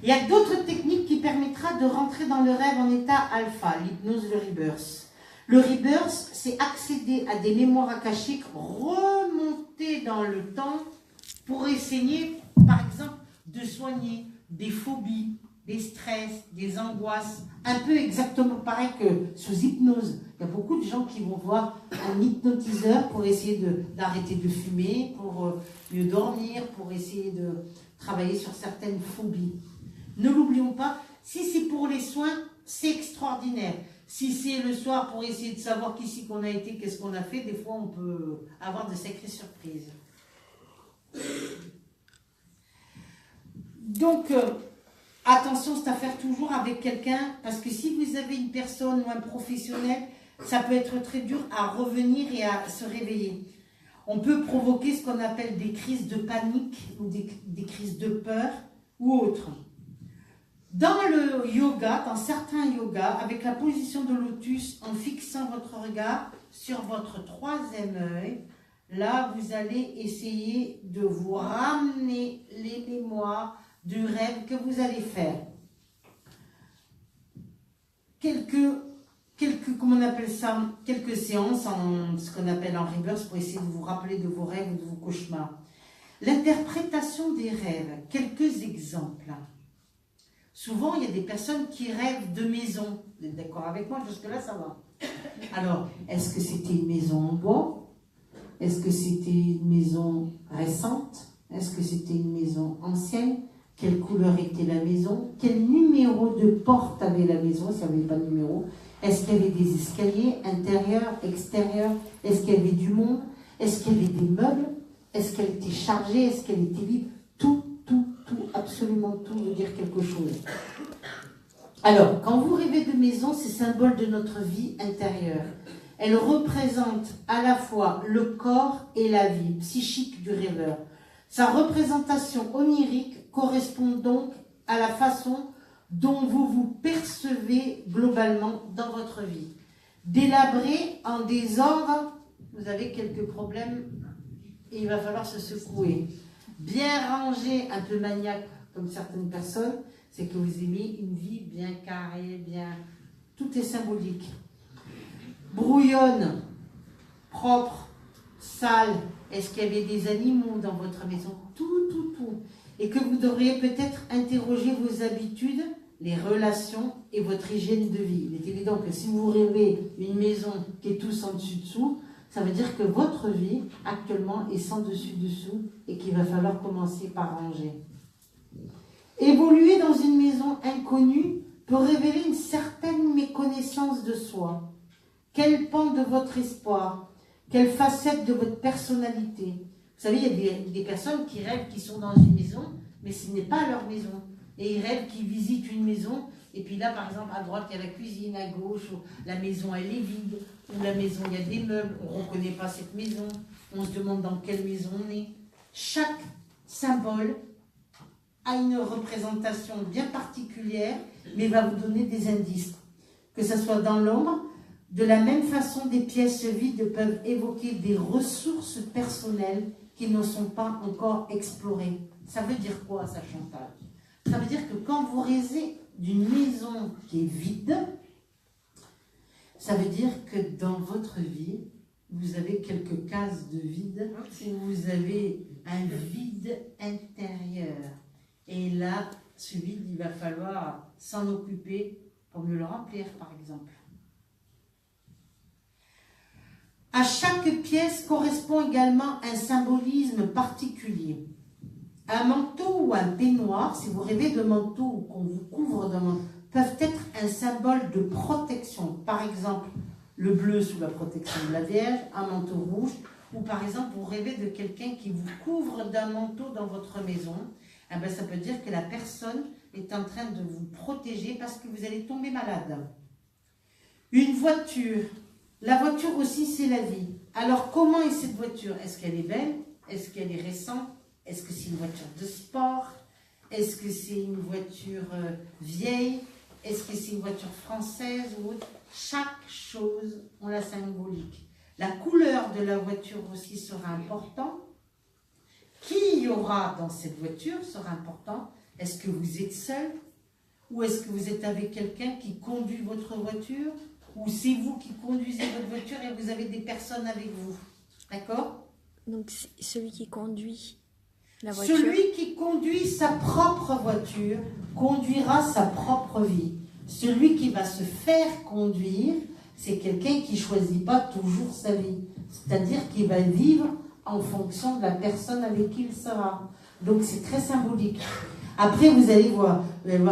Il y a d'autres techniques qui permettra de rentrer dans le rêve en état alpha, l'hypnose, le rebirth. Le rebirth, c'est accéder à des mémoires akashiques, remonter dans le temps pour essayer, par exemple, de soigner des phobies, des stress, des angoisses, un peu exactement pareil que sous hypnose. Il y a beaucoup de gens qui vont voir un hypnotiseur pour essayer d'arrêter de fumer, pour mieux dormir, pour essayer de travailler sur certaines phobies. Ne l'oublions pas, si c'est pour les soins, c'est extraordinaire. Si c'est le soir pour essayer de savoir qui c'est qu'on a été, qu'est-ce qu'on a fait, des fois on peut avoir de sacrées surprises. Donc, attention, c'est à faire toujours avec quelqu'un, parce que si vous avez une personne ou un professionnel, ça peut être très dur à revenir et à se réveiller. On peut provoquer ce qu'on appelle des crises de panique ou des crises de peur ou autres. Dans le yoga, dans certains yogas, avec la position de lotus, en fixant votre regard sur votre troisième œil, là, vous allez essayer de vous ramener les mémoires du rêve que vous allez faire. Comment on appelle ça, quelques séances, ce qu'on appelle en reverse, pour essayer de vous rappeler de vos rêves ou de vos cauchemars. L'interprétation des rêves, quelques exemples. Souvent, il y a des personnes qui rêvent de maisons. Vous êtes d'accord avec moi? Jusque-là, ça va. Alors, est-ce que c'était une maison en bois? Est-ce que c'était une maison récente? Est-ce que c'était une maison ancienne? Quelle couleur était la maison? Quel numéro de porte avait la maison, s'il n'y avait pas de numéro? Est-ce qu'il y avait des escaliers intérieurs, extérieurs? Est-ce qu'il y avait du monde? Est-ce qu'il y avait des meubles? Est-ce qu'elle était chargée? Est-ce qu'elle était vide? Tout, absolument tout veut dire quelque chose. Alors, quand vous rêvez de maison, c'est symbole de notre vie intérieure. Elle représente à la fois le corps et la vie psychique du rêveur. Sa représentation onirique correspond donc à la façon dont vous vous percevez globalement dans votre vie. Délabré, en désordre, vous avez quelques problèmes et il va falloir se secouer. Bien rangé, un peu maniaque comme certaines personnes, c'est que vous aimez une vie bien carrée, bien... Tout est symbolique. Brouillonne, propre, sale. Est-ce qu'il y avait des animaux dans votre maison? Tout. Et que vous devriez peut-être interroger vos habitudes, les relations et votre hygiène de vie. Il est évident que si vous rêvez une maison qui est tous en dessus-dessous, ça veut dire que votre vie actuellement est sans dessus-dessous et qu'il va falloir commencer par ranger. Évoluer dans une maison inconnue peut révéler une certaine méconnaissance de soi. Quel pan de votre espoir? Quelle facette de votre personnalité? Vous savez, il y a des personnes qui rêvent qu'ils sont dans une maison, mais ce n'est pas leur maison. Et ils rêvent qu'ils visitent une maison, et puis là, par exemple, à droite, il y a la cuisine, à gauche, la maison, elle est vide, ou la maison, il y a des meubles, on ne reconnaît pas cette maison, on se demande dans quelle maison on est. Chaque symbole a une représentation bien particulière, mais va vous donner des indices. Que ce soit dans l'ombre, de la même façon, des pièces vides peuvent évoquer des ressources personnelles qui ne sont pas encore explorées. Ça veut dire quoi, ça, Chantal? Ça veut dire que quand vous rêvez d'une maison qui est vide, ça veut dire que dans votre vie, vous avez quelques cases de vide, où vous avez un vide intérieur. Et là, ce vide, il va falloir s'en occuper pour mieux le remplir, par exemple. À chaque pièce correspond également un symbolisme particulier. Un manteau ou un peignoir, si vous rêvez de manteau ou qu'on vous couvre de manteau, peuvent être un symbole de protection. Par exemple, le bleu sous la protection de la Vierge, un manteau rouge, ou par exemple, vous rêvez de quelqu'un qui vous couvre d'un manteau dans votre maison, eh bien, ça peut dire que la personne est en train de vous protéger parce que vous allez tomber malade. Une voiture. La voiture aussi, c'est la vie. Alors, comment est cette voiture? Est-ce qu'elle est belle? Est-ce qu'elle est récente? Est-ce que c'est une voiture de sport? Est-ce que c'est une voiture vieille? Est-ce que c'est une voiture française ou autre? Chaque chose a la symbolique. La couleur de la voiture aussi sera importante. Qui y aura dans cette voiture sera important. Est-ce que vous êtes seul? Ou est-ce que vous êtes avec quelqu'un qui conduit votre voiture? Ou c'est vous qui conduisez votre voiture et vous avez des personnes avec vous? D'accord? Donc, celui qui conduit. La voiture. Celui qui conduit sa propre voiture conduira sa propre vie. Celui qui va se faire conduire, c'est quelqu'un qui ne choisit pas toujours sa vie. C'est-à-dire qu'il va vivre en fonction de la personne avec qui il sera. Donc c'est très symbolique. Après, vous allez voir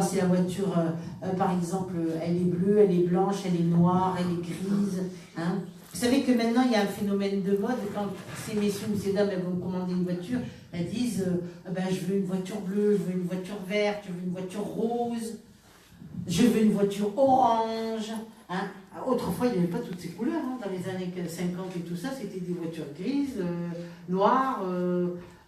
si la voiture, par exemple, elle est bleue, elle est blanche, elle est noire, elle est grise. Hein. Vous savez que maintenant, il y a un phénomène de mode. Quand ces messieurs ou ces dames elles vont commander une voiture, elles disent je veux une voiture bleue, je veux une voiture verte, je veux une voiture rose, je veux une voiture orange. Hein. Autrefois, il n'y avait pas toutes ces couleurs. Hein. Dans les années 50 et tout ça, c'était des voitures grises, noires,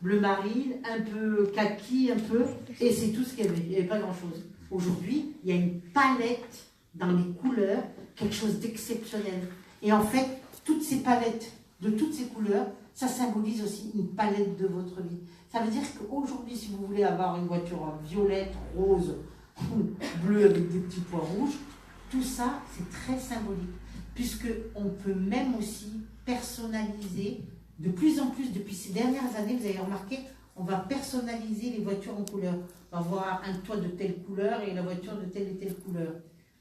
bleu marine, un peu kaki, un peu, et c'est tout ce qu'il y avait. Il n'y avait pas grand-chose. Aujourd'hui, il y a une palette dans les couleurs, quelque chose d'exceptionnel. Et en fait, toutes ces palettes de toutes ces couleurs, ça symbolise aussi une palette de votre vie. Ça veut dire qu'aujourd'hui, si vous voulez avoir une voiture violette, rose, bleue avec des petits pois rouges, tout ça, c'est très symbolique. Puisqu'on peut même aussi personnaliser de plus en plus, depuis ces dernières années, vous avez remarqué, on va personnaliser les voitures en couleur. On va avoir un toit de telle couleur et la voiture de telle et telle couleur.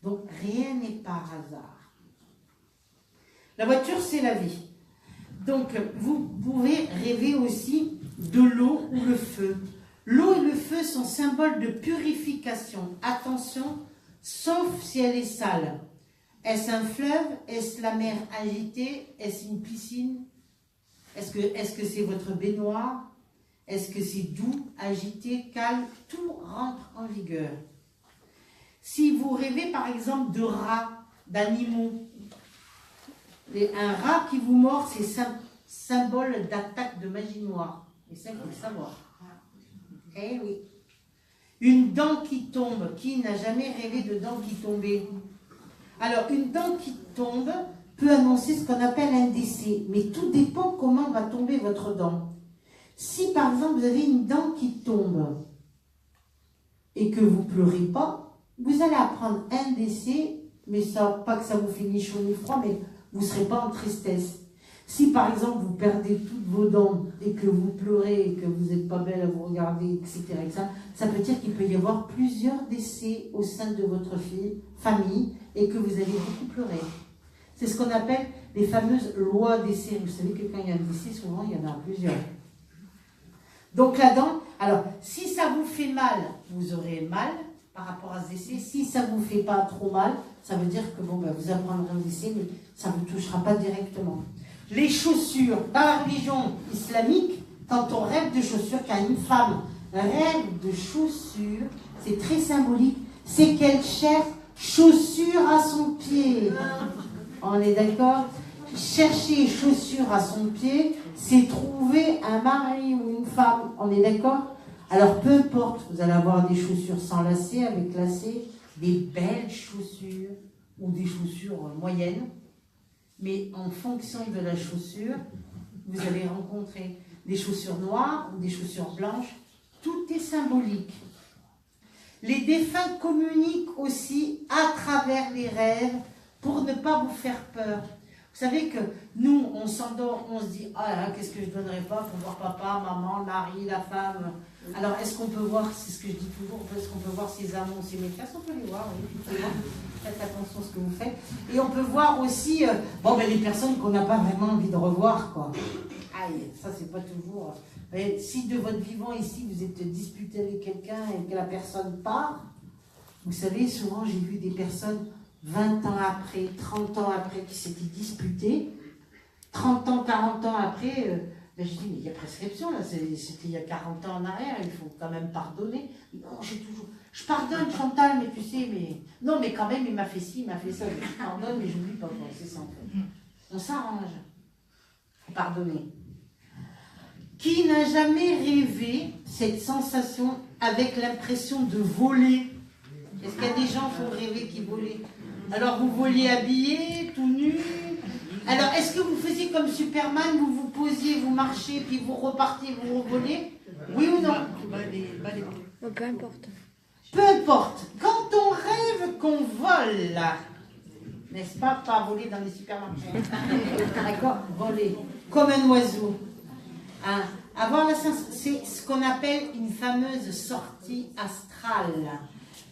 Donc, rien n'est par hasard. La voiture, c'est la vie. Donc, vous pouvez rêver aussi de l'eau ou le feu. L'eau et le feu sont symboles de purification. Attention, sauf si elle est sale. Est-ce un fleuve? Est-ce la mer agitée? Est-ce une piscine? Est-ce que c'est votre baignoire? Est-ce que c'est doux, agité, calme? Tout rentre en vigueur. Si vous rêvez par exemple de rats, d'animaux, un rat qui vous mord, c'est symbole d'attaque de magie noire. Et ça, il faut le savoir. Eh oui. Une dent qui tombe. Qui n'a jamais rêvé de dents qui tombaient? Alors, une dent qui tombe peut annoncer ce qu'on appelle un décès. Mais tout dépend comment va tomber votre dent. Si, par exemple, vous avez une dent qui tombe et que vous ne pleurez pas, vous allez apprendre un décès, mais ça, pas que ça vous fait ni chaud ni froid, mais vous ne serez pas en tristesse. Si par exemple vous perdez toutes vos dents et que vous pleurez et que vous n'êtes pas belle à vous regarder, etc., ça peut dire qu'il peut y avoir plusieurs décès au sein de votre famille et que vous allez beaucoup pleurer. C'est ce qu'on appelle les fameuses lois décès. Vous savez que quand il y a un décès, souvent il y en a plusieurs. Donc la dent, alors si ça vous fait mal, vous aurez mal par rapport à ce décès. Si ça ne vous fait pas trop mal, ça veut dire que vous apprendrez un décès, mais ça ne vous touchera pas directement. Les chaussures, dans la religion islamique, quand on rêve de chaussures, quand une femme rêve de chaussures, c'est très symbolique, c'est qu'elle cherche chaussures à son pied. On est d'accord? Chercher chaussures à son pied, c'est trouver un mari ou une femme. On est d'accord? Alors peu importe, vous allez avoir des chaussures sans lacets, avec lacets, des belles chaussures ou des chaussures moyennes. Mais en fonction de la chaussure, vous allez rencontrer des chaussures noires ou des chaussures blanches. Tout est symbolique. Les défunts communiquent aussi à travers les rêves pour ne pas vous faire peur. Vous savez que nous, on s'endort, on se dit « Ah là, qu'est-ce que je ne donnerais pas pour voir papa, maman, le mari, la femme ?» Alors, est-ce qu'on peut voir, c'est ce que je dis toujours, est-ce qu'on peut voir ses amants, ses maîtresses? On peut les voir, oui. Faites attention à ce que vous faites. Et on peut voir aussi les personnes qu'on n'a pas vraiment envie de revoir, quoi. Aïe, ça, c'est pas toujours... si de votre vivant ici, vous êtes disputé avec quelqu'un et que la personne part, vous savez, souvent, j'ai vu des personnes 20 ans après, 30 ans après, qui s'étaient disputées. 30 ans, 40 ans après... je dis, mais il y a prescription, là, c'était il y a 40 ans en arrière, il faut quand même pardonner. Non, je pardonne Chantal, mais tu sais, mais... Non, mais quand même, il m'a fait ci, il m'a fait ça. Je pardonne, mais j'oublie pas, quoi, c'est ça en fait. On s'arrange. Il faut pardonner. Qui n'a jamais rêvé cette sensation avec l'impression de voler? Est-ce qu'il y a des gens qui ont rêvé qui volaient? Alors, vous voliez habillé, tout nu? Alors, est-ce que vous faisiez comme Superman, vous vous posiez, vous marchiez, puis vous repartiez, vous revolez? Oui ou non? Peu importe. Peu importe. Quand on rêve qu'on vole, n'est-ce pas? Pas voler dans les supermarchés. D'accord? Voler. Comme un oiseau. Hein? C'est ce qu'on appelle une fameuse sortie astrale.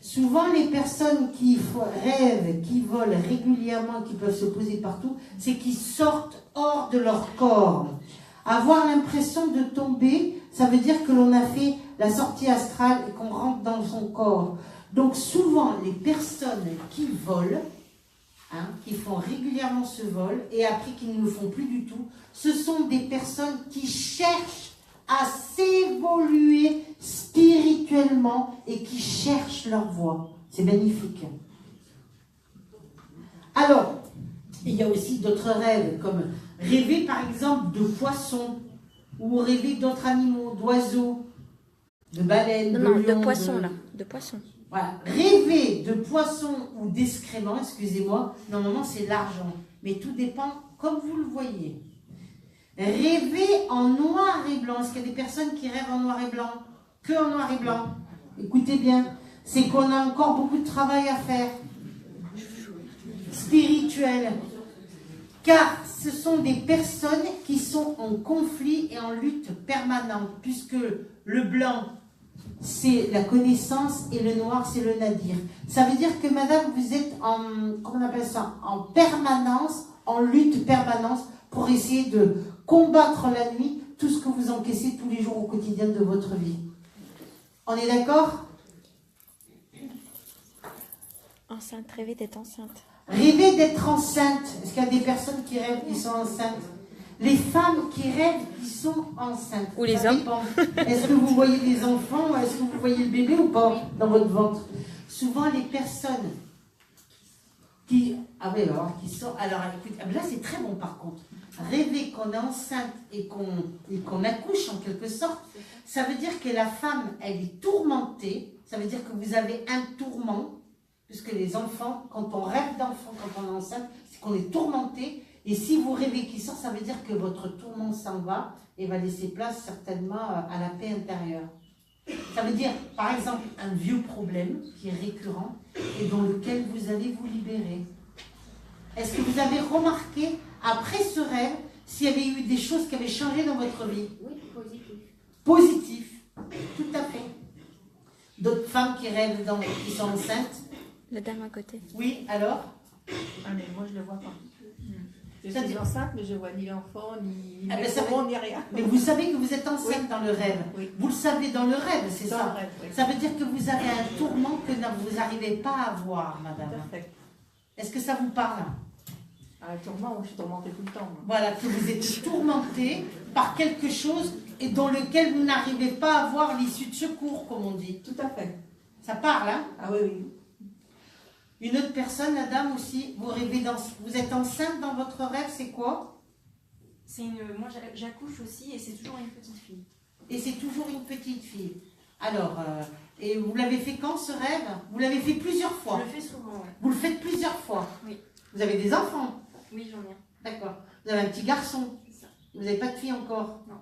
Souvent, les personnes qui rêvent, qui volent régulièrement, qui peuvent se poser partout, c'est qu'ils sortent hors de leur corps. Avoir l'impression de tomber, ça veut dire que l'on a fait la sortie astrale et qu'on rentre dans son corps. Donc souvent, les personnes qui volent, qui font régulièrement ce vol et après qui ne le font plus du tout, ce sont des personnes qui cherchent à s'évoluer spirituellement et qui cherchent leur voie. C'est magnifique. Alors, il y a aussi d'autres rêves, comme rêver par exemple de poissons, ou rêver d'autres animaux, d'oiseaux, de baleines, de lions. De poissons, là. De poissons. Voilà. Rêver de poissons ou d'excréments, excusez-moi, normalement c'est l'argent. Mais tout dépend comme vous le voyez. Rêver en noir et blanc. Est-ce qu'il y a des personnes qui rêvent en noir et blanc? Que en noir et blanc. Écoutez bien, c'est qu'on a encore beaucoup de travail à faire. Spirituel. Car ce sont des personnes qui sont en conflit et en lutte permanente, puisque le blanc, c'est la connaissance et le noir, c'est le nadir. Ça veut dire que madame, vous êtes comment on appelle ça, en permanence, en lutte permanente pour essayer de combattre la nuit tout ce que vous encaissez tous les jours au quotidien de votre vie. On est d'accord? Enceinte, rêver d'être enceinte. Rêver d'être enceinte. Est-ce qu'il y a des personnes qui rêvent qui sont enceintes? Les femmes qui rêvent qui sont enceintes. Ou les hommes. Est-ce que vous voyez des enfants? Est-ce que vous voyez le bébé ou pas dans votre ventre? Souvent les personnes qui... Ah oui, alors qui sont... Alors écoute, là c'est très bon par contre. Rêver qu'on est enceinte et qu'on accouche en quelque sorte, ça veut dire que la femme, elle est tourmentée. Ça veut dire que vous avez un tourment. Puisque les enfants, quand on rêve d'enfants, quand on est enceinte, c'est qu'on est tourmenté. Et si vous rêvez qu'il sort, ça veut dire que votre tourment s'en va et va laisser place certainement à la paix intérieure. Ça veut dire, par exemple, un vieux problème qui est récurrent et dans lequel vous allez vous libérer. Est-ce que vous avez remarqué, après ce rêve, s'il y avait eu des choses qui avaient changé dans votre vie? Oui, positif. Positif, tout à fait. D'autres femmes qui rêvent, qui sont enceintes? La dame à côté. Oui, alors? Ah mais moi je le vois pas. Je Ça suis dit- enceinte mais je vois ni l'enfant, ni Ah ben, le ça poumon, ni rien. Mais vous savez que vous êtes enceinte dans le rêve. Oui. Vous le savez dans le rêve, c'est Dans ça. le rêve, oui. Ça veut dire que vous avez un tourment que vous n'arrivez pas à voir, madame. Tout à fait. Est-ce que ça vous parle? Un tourment où je suis tourmentée tout le temps. moi. Voilà, que vous êtes tourmenté par quelque chose et dans lequel vous n'arrivez pas à voir l'issue de secours, comme on dit. Tout à fait. Ça parle, hein? Ah oui, oui. Une autre personne, la dame aussi, vous êtes enceinte dans votre rêve, c'est quoi? Moi, j'accouche aussi et c'est toujours une petite fille. Et c'est toujours une petite fille. Alors, et vous l'avez fait quand ce rêve? Vous l'avez fait plusieurs fois. Je le fais souvent, ouais. Vous le faites plusieurs fois. Oui. Vous avez des enfants? Oui, j'en ai un. D'accord. Vous avez un petit garçon? C'est ça. Vous n'avez pas de fille encore? Non.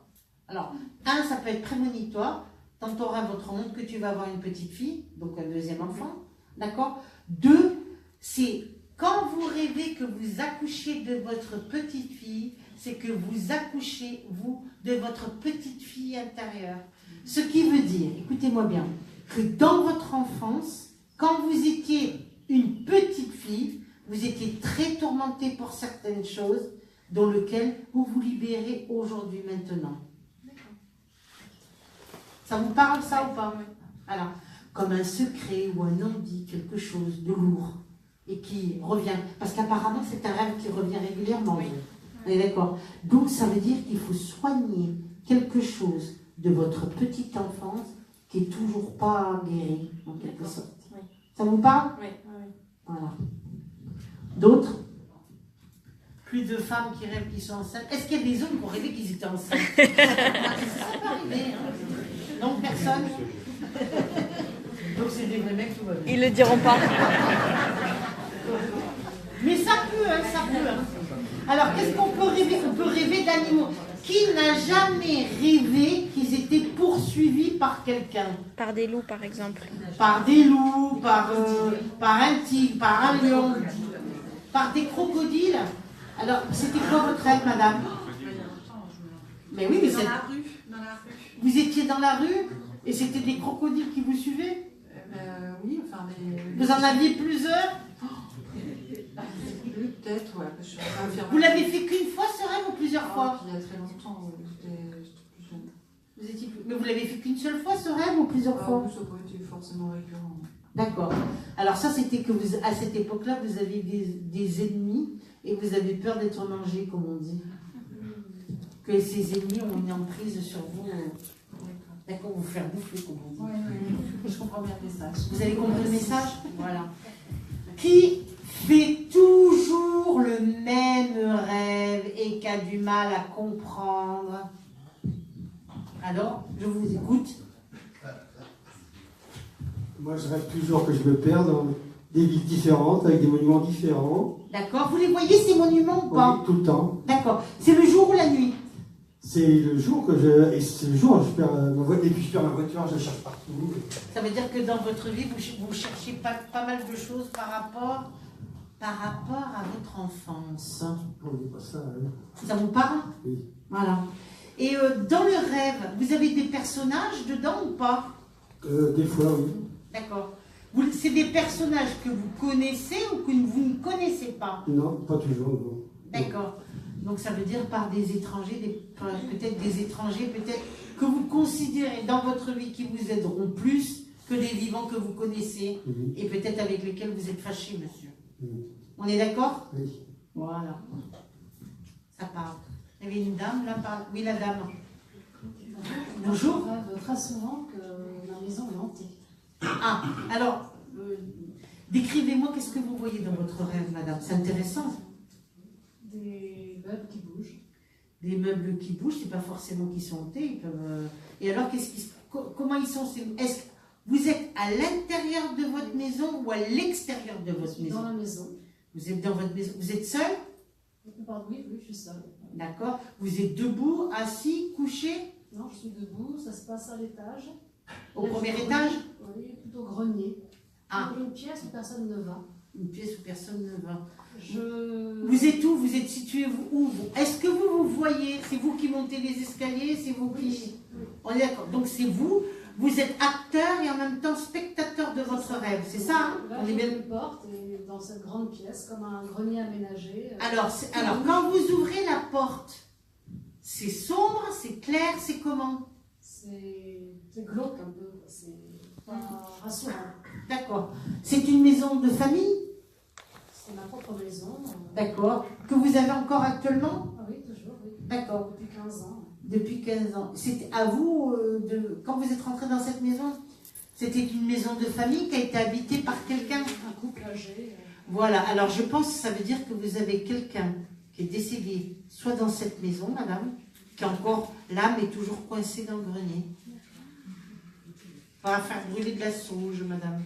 Alors, ça peut être prémonitoire. Dans ton rêve, votre montre que tu vas avoir une petite fille, donc un deuxième enfant. D'accord? 2, c'est quand vous rêvez que vous accouchez de votre petite fille, c'est que vous accouchez, vous, de votre petite fille intérieure. Ce qui veut dire, écoutez-moi bien, que dans votre enfance, quand vous étiez une petite fille, vous étiez très tourmenté pour certaines choses, dans lesquelles vous vous libérez aujourd'hui, maintenant. D'accord. Ça vous parle, ça, ou pas? Oui. Alors, comme un secret ou un non-dit, quelque chose de lourd, et qui revient. Parce qu'apparemment, c'est un rêve qui revient régulièrement. Oui. On est d'accord? Donc, ça veut dire qu'il faut soigner quelque chose de votre petite enfance qui est toujours pas guéri, en quelque D'accord. sorte. Oui. Ça vous parle? Oui, oui, oui. Voilà. D'autres? Plus de femmes qui rêvent qu'ils sont enceintes. Est-ce qu'il y a des hommes qui ont rêvé qu'ils étaient enceintes? Ça peut arriver, hein. Non, personne? Donc c'est des vrais mecs, tout va bien. Ils le diront pas. Mais ça peut, hein, ça peut. Hein. Alors, qu'est-ce qu'on peut rêver? On peut rêver d'animaux. Qui n'a jamais rêvé qu'ils étaient poursuivis par quelqu'un? Par des loups, par exemple. Par des loups, par un tigre, par un lion, par des crocodiles. Alors, c'était quoi votre rêve, madame? Mais oui, mais c'est... Dans la Vous étiez dans la rue et c'était des crocodiles qui vous suivaient? Oui, enfin, mais... Vous en aviez plusieurs? Peut-être, ouais. Je suis infirmière. Vous l'avez fait qu'une fois ce rêve ou plusieurs fois? Il y a très longtemps, j'étais plus jeune. Mais vous l'avez fait qu'une seule fois ce rêve ou plusieurs fois? Oui, ça n'a pas été forcément récurrent. D'accord. Alors ça, c'était que vous, à cette époque-là, vous avez des ennemis et vous avez peur d'être mangé, comme on dit. Que ces ennemis ont une emprise sur vous. D'accord, vous faire bouffer, comme on dit. Oui, je comprends bien le message. Vous avez compris le message? Voilà. Qui fait toujours le même rêve et qui a du mal à comprendre? Alors, je vous écoute. Moi, je rêve toujours que je me perds dans des villes différentes, avec des monuments différents. D'accord. Vous les voyez, ces monuments ou pas? Oui, tout le temps. D'accord. C'est le jour ou la nuit? C'est le jour que je... Et c'est le jour où je perds ma voiture. Et puis je perds ma voiture, je la cherche partout. Ça veut dire que dans votre vie, vous cherchez pas mal de choses par rapport à votre enfance. On dit pas ça, hein. Ça vous parle? Oui. Voilà. Et dans le rêve, vous avez des personnages dedans ou pas? Des fois, oui. D'accord. C'est des personnages que vous connaissez ou que vous ne connaissez pas? Non, pas toujours, non. D'accord. Donc ça veut dire par des étrangers, peut-être des étrangers, peut-être que vous considérez dans votre vie qui vous aideront plus que des vivants que vous connaissez et peut-être avec lesquels vous êtes fâché, monsieur. On est d'accord? Oui. Voilà. Ça parle. Il y avait une dame là, oui, la dame. Bonjour. Je rêve très souvent que la maison est hantée. Ah, alors, décrivez-moi qu'est-ce que vous voyez dans votre rêve, madame. C'est intéressant. Des meubles qui bougent. Des meubles qui bougent, c'est pas forcément qu'ils sont hantés. Ils peuvent... Et alors, comment ils sont? Est-ce que vous êtes à l'intérieur de votre maison ou à l'extérieur de votre maison? Dans la maison. Vous êtes dans votre maison. Vous êtes seul? Pardon, oui, je suis seule. D'accord. Vous êtes debout, assis, couché? Non, je suis debout, ça se passe à l'étage. Au premier étage? Oui, plutôt grenier. Ah. Une pièce où personne ne va. Une pièce où personne ne va. Je... Vous êtes où? Vous êtes situé où? Est-ce que vous vous voyez? C'est vous qui montez les escaliers? C'est vous qui... Oui. On est d'accord. Donc c'est vous. Vous êtes acteur et en même temps spectateur de votre rêve. C'est ça, hein? Là, On est j'ai bien... une porte et dans cette grande pièce, comme un grenier aménagé. Alors, quand vous ouvrez la porte, c'est sombre, c'est clair, c'est comment? C'est glauque un peu. C'est pas rassurant. D'accord. C'est une maison de famille? C'est ma propre maison. D'accord. Que vous avez encore actuellement? Ah oui, toujours, oui. D'accord. Depuis 15 ans. Depuis 15 ans. C'est à vous, quand vous êtes rentré dans cette maison, c'était une maison de famille qui a été habitée par quelqu'un? Un couple âgé. Voilà. Alors je pense que ça veut dire que vous avez quelqu'un qui est décédé, soit dans cette maison, madame, qui est encore, l'âme est toujours coincée dans le grenier. On va faire brûler de la sauge, madame,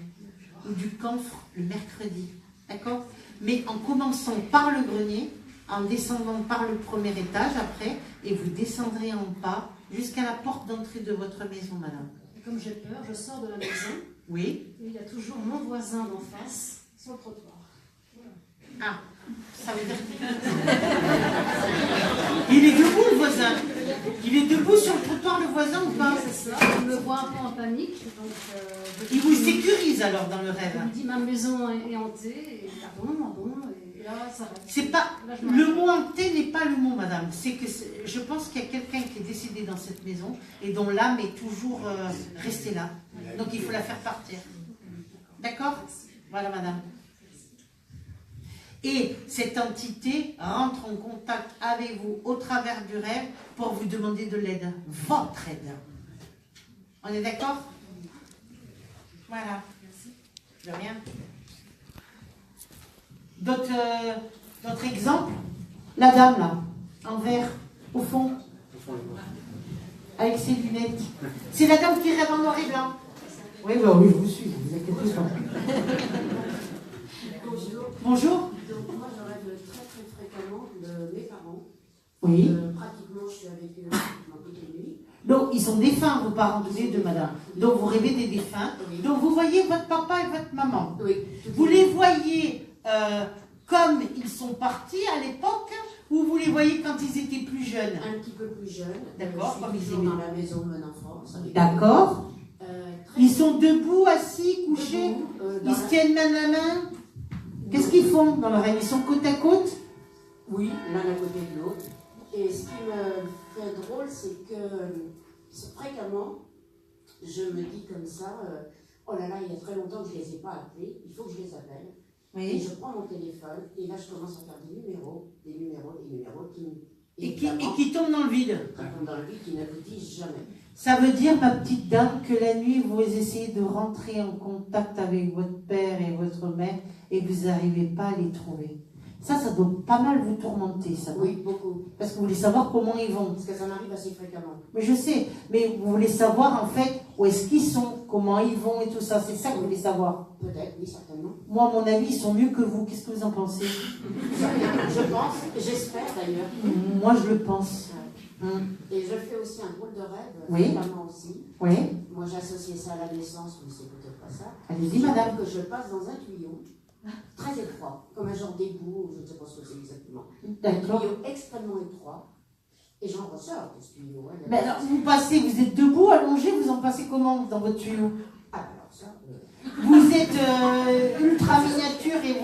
ou du camphre le mercredi. D'accord? Mais en commençant par le grenier, en descendant par le premier étage après, et vous descendrez en bas jusqu'à la porte d'entrée de votre maison, madame. Et comme j'ai peur, je sors de la maison. Oui. Et il y a toujours mon voisin d'en face sur le trottoir. Ah, ça veut dire il est debout, le voisin. Il est debout sur le trottoir, le voisin, ou pas? C'est ça, il me voit un peu en panique. Donc, il vous sécurise alors dans le rêve. Il me dit ma maison est hantée. Et pardon. Et là, ça va. C'est pas, là, le mot hanté n'est pas le mot, madame. C'est que je pense qu'il y a quelqu'un qui est décédé dans cette maison et dont l'âme est toujours restée là. Donc il faut la faire partir. D'accord? Voilà, madame. Et cette entité rentre en contact avec vous au travers du rêve pour vous demander de l'aide. Votre aide. On est d'accord? Voilà. De rien. D'autres exemples? La dame, là, en vert, au fond, avec ses lunettes. C'est la dame qui rêve en noir et blanc. Oui, bah oui, je vous suis, vous inquiétez pas. Bonjour. Donc, moi, je rêve très fréquemment de mes parents. Oui. Pratiquement, je suis avec eux dans toute la nuit. Donc, ils sont défunts, vos parents, tous les deux, madame. Donc, vous rêvez des défunts. Oui. Donc, vous voyez votre papa et votre maman. Oui. Vous les voyez comme ils sont partis à l'époque Ou vous les voyez quand ils étaient plus jeunes? Un petit peu plus jeune. D'accord, Je comme suis ils toujours aimaient. dans la maison Mène en France. avec D'accord. eux. Très Ils sont debout, assis, couchés? debout, dans Ils se tiennent main à main? Qu'est-ce qu'ils font dans leur rêve? Ils sont côte à côte? Oui, l'un à côté de l'autre. Et ce qui me fait drôle, c'est que fréquemment, je me dis comme ça, oh là là, il y a très longtemps que je ne les ai pas appelés, il faut que je les appelle. Et Oui. je prends mon téléphone, et là je commence à faire des numéros Et évidemment, qui tombent dans le vide. qui tombent dans le vide, qui n'aboutissent jamais. Ça veut dire, ma petite dame, que la nuit, vous essayez de rentrer en contact avec votre père et votre mère et que vous n'arrivez pas à les trouver. Ça doit pas mal vous tourmenter, ça. non? Oui, beaucoup. Parce que vous voulez savoir comment ils vont. Parce que ça m'arrive assez fréquemment. Mais je sais, mais vous voulez savoir en fait où est-ce qu'ils sont, comment ils vont et tout ça. C'est ça que vous voulez savoir. Peut-être, oui, certainement. Moi, à mon avis, ils sont mieux que vous. Qu'est-ce que vous en pensez? Je pense, j'espère d'ailleurs. Moi, je le pense. Et je fais aussi un drôle de rêve, Oui. notamment aussi. Oui. Moi, j'associe ça à la naissance, mais c'est peut-être pas ça. Allez-y, madame. Que je passe dans un tuyau très étroit, comme un genre d'égout, je ne sais pas ce que c'est exactement. Un D'accord. tuyau extrêmement étroit. Et j'en ressors de ce tuyau. Hein, Mais alors, vous passez, vous êtes debout, allongé, vous en passez comment dans votre tuyau? Ah, alors ça. Vous êtes ultra miniature et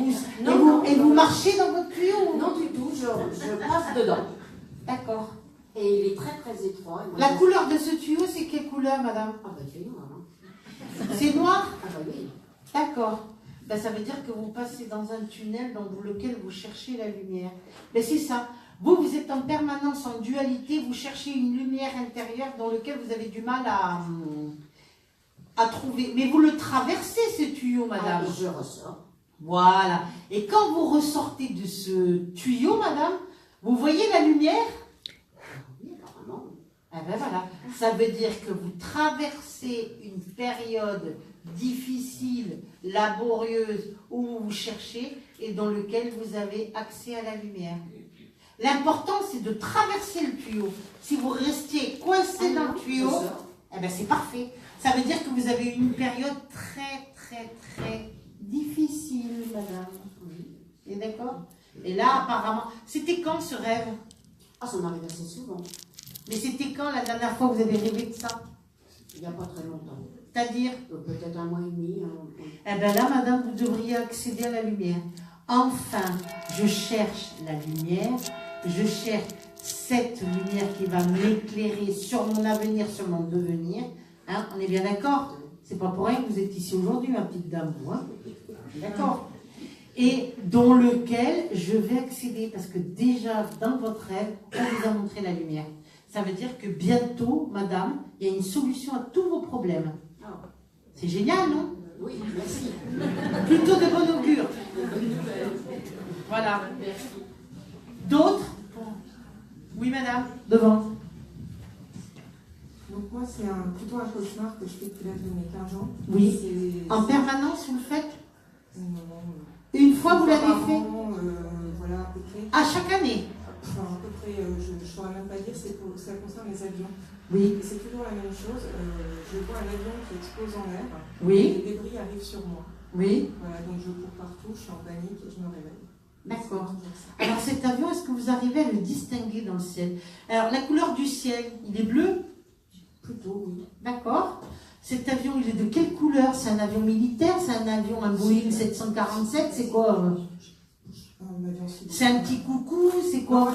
vous marchez dans votre tuyau? Non, du tout, je passe dedans. D'accord. Et il est très très étroit. Et moi, La couleur de ce tuyau, c'est quelle couleur, madame? Ah, bah, il fait noir. Hein. C'est noir? Ah, bah oui. D'accord. Ben, ça veut dire que vous passez dans un tunnel dans lequel vous cherchez la lumière. Mais c'est ça. Vous êtes en permanence en dualité, vous cherchez une lumière intérieure dans laquelle vous avez du mal à trouver. Mais vous le traversez, ce tuyau, madame. Ah, et je ressors. Voilà. Et quand vous ressortez de ce tuyau, madame, vous voyez la lumière? Oui, apparemment. Ah ben voilà. Ça veut dire que vous traversez une période difficile, laborieuse, où vous cherchez et dans lequel vous avez accès à la lumière. L'important, c'est de traverser le tuyau. Si vous restiez coincé dans le tuyau, eh ben c'est parfait. Ça veut dire que vous avez eu une période très, très, très difficile, madame. Vous êtes d'accord? Et là, apparemment, c'était quand ce rêve? Ah, ça m'arrive assez souvent. Mais c'était quand la dernière fois que vous avez rêvé de ça? Il n'y a pas très longtemps. C'est-à-dire? Peut-être 1 mois et demi. Eh bien là, madame, vous devriez accéder à la lumière. Enfin, je cherche la lumière, je cherche cette lumière qui va m'éclairer sur mon avenir, sur mon devenir. Hein, on est bien d'accord? C'est pas pour rien que vous êtes ici aujourd'hui, ma petite dame, vous. Hein? D'accord? Et dans lequel je vais accéder, parce que déjà, dans votre rêve, on vous a montré la lumière. Ça veut dire que bientôt, madame, il y a une solution à tous vos problèmes. C'est génial, non? Oui, merci. Plutôt de bon augure. Voilà. D'autres? Oui, madame. Devant. Donc moi, c'est plutôt un cauchemar que je fais depuis l'âge de mes 15 ans. Oui. En permanence, vous le faites? Non. Une fois, vous l'avez par fait? an, voilà, à peu près. À chaque année? Enfin, à peu près, je ne saurais même pas dire, ça concerne les avions. Oui. Et c'est toujours la même chose. Je vois un avion qui explose en l'air. Oui. Les débris arrivent sur moi. Oui. Voilà, donc je cours partout, je suis en panique et je me réveille. D'accord. Alors cet avion, est-ce que vous arrivez à le distinguer dans le ciel? Alors la couleur du ciel, il est bleu? Plutôt, oui. D'accord. Cet avion, il est de quelle couleur? C'est un avion militaire? C'est un avion, un Boeing 747? C'est quoi? Un avion civil. C'est un petit coucou? C'est quoi?